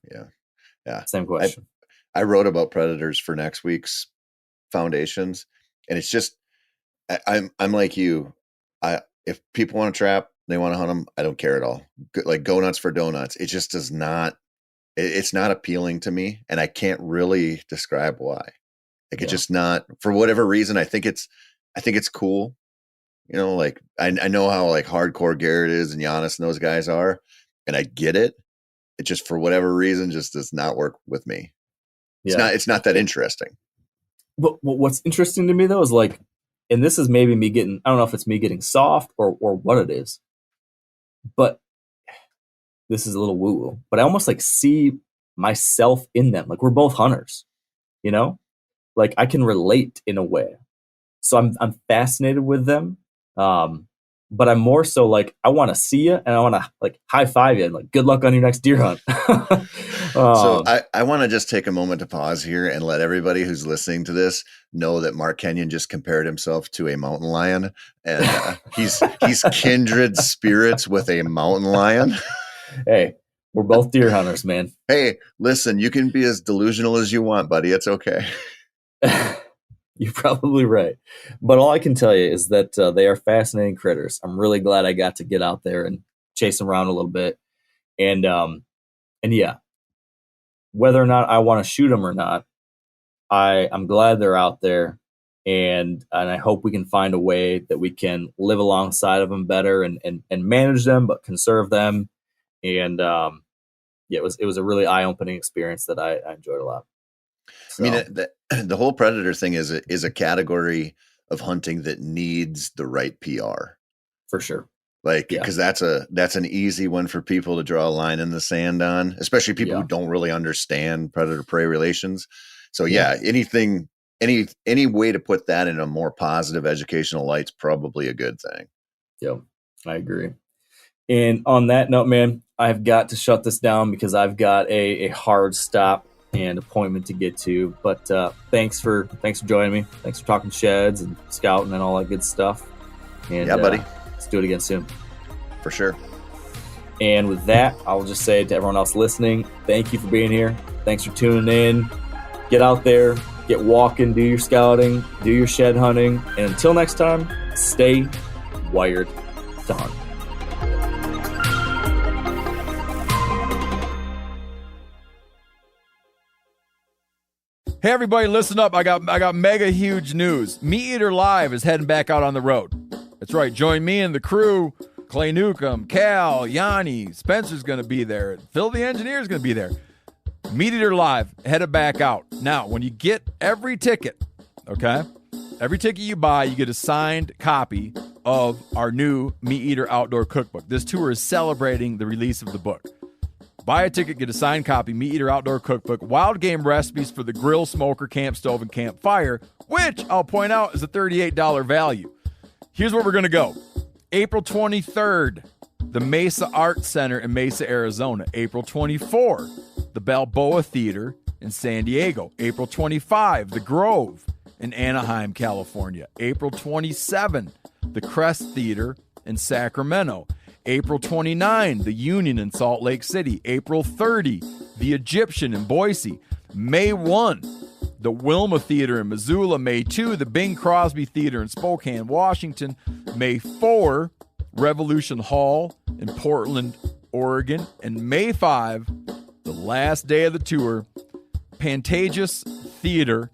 D: Yeah.
C: Same question.
D: I wrote about predators for next week's foundations, and it's just, I'm like you. If people want to trap, they want to hunt them, I don't care at all. Like, go nuts for donuts. It just does not. It's not appealing to me, and I can't really describe why. Like, it's just not, for whatever reason. I think it's cool. Like, I know how like hardcore Garrett is and Giannis and those guys are, and I get it. It just, for whatever reason, just does not work with me. It's not that interesting.
C: But what's interesting to me, though, is like, and this is maybe me getting, I don't know if it's me getting soft or what it is, but this is a little woo-woo, but I almost like see myself in them. Like, we're both hunters, like I can relate in a way. So I'm fascinated with them. But I'm more so like, I want to see you and I want to like high five you and like, good luck on your next deer hunt.
D: So I want to just take a moment to pause here and let everybody who's listening to this know that Mark Kenyon just compared himself to a mountain lion, and he's kindred spirits with a mountain lion.
C: Hey, we're both deer hunters, man.
D: Hey, listen, you can be as delusional as you want, buddy. It's okay.
C: You're probably right. But all I can tell you is that they are fascinating critters. I'm really glad I got to get out there and chase them around a little bit. And yeah, whether or not I want to shoot them or not, I'm glad they're out there. And I hope we can find a way that we can live alongside of them better and manage them, but conserve them. And it was a really eye-opening experience that I enjoyed a lot. So.
D: I mean, the whole predator thing is a category of hunting that needs the right PR.
C: For sure.
D: Like, because that's an easy one for people to draw a line in the sand on, especially people who don't really understand predator-prey relations. So anything, any way to put that in a more positive educational light's probably a good thing.
C: Yep, I agree. And on that note, man, I've got to shut this down because I've got a hard stop and appointment to get to. But thanks for joining me. Thanks for talking sheds and scouting and all that good stuff. And,
D: yeah, buddy.
C: Let's do it again soon.
D: For sure.
C: And with that, I'll just say to everyone else listening, thank you for being here. Thanks for tuning in. Get out there, get walking, do your scouting, do your shed hunting. And until next time, stay wired to hunt.
A: Hey everybody, listen up. I got mega huge news. Meat Eater Live is heading back out on the road. That's right. Join me and the crew. Clay Newcomb, Cal, Yanni, Spencer's going to be there. Phil the engineer's going to be there. Meat Eater Live headed back out. Now, when you get every ticket, okay? Every ticket you buy, you get a signed copy of our new Meat Eater Outdoor Cookbook. This tour is celebrating the release of the book. Buy a ticket, get a signed copy, Meat Eater Outdoor Cookbook, wild game recipes for the grill, smoker, camp stove, and campfire, which I'll point out is a $38 value. Here's where we're going to go. April 23rd, the Mesa Arts Center in Mesa, Arizona. April 24, the Balboa Theater in San Diego. April 25, the Grove in Anaheim, California. April 27, the Crest Theater in Sacramento. April 29, the Union in Salt Lake City. April 30, the Egyptian in Boise. May 1, the Wilma Theater in Missoula. May 2, the Bing Crosby Theater in Spokane, Washington. May 4, Revolution Hall in Portland, Oregon. And May 5, the last day of the tour, Pantages Theater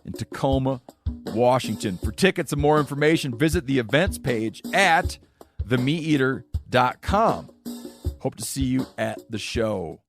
A: in Tacoma, Washington. For tickets and more information, visit the events page at themeateater.com. Hope to see you at the show.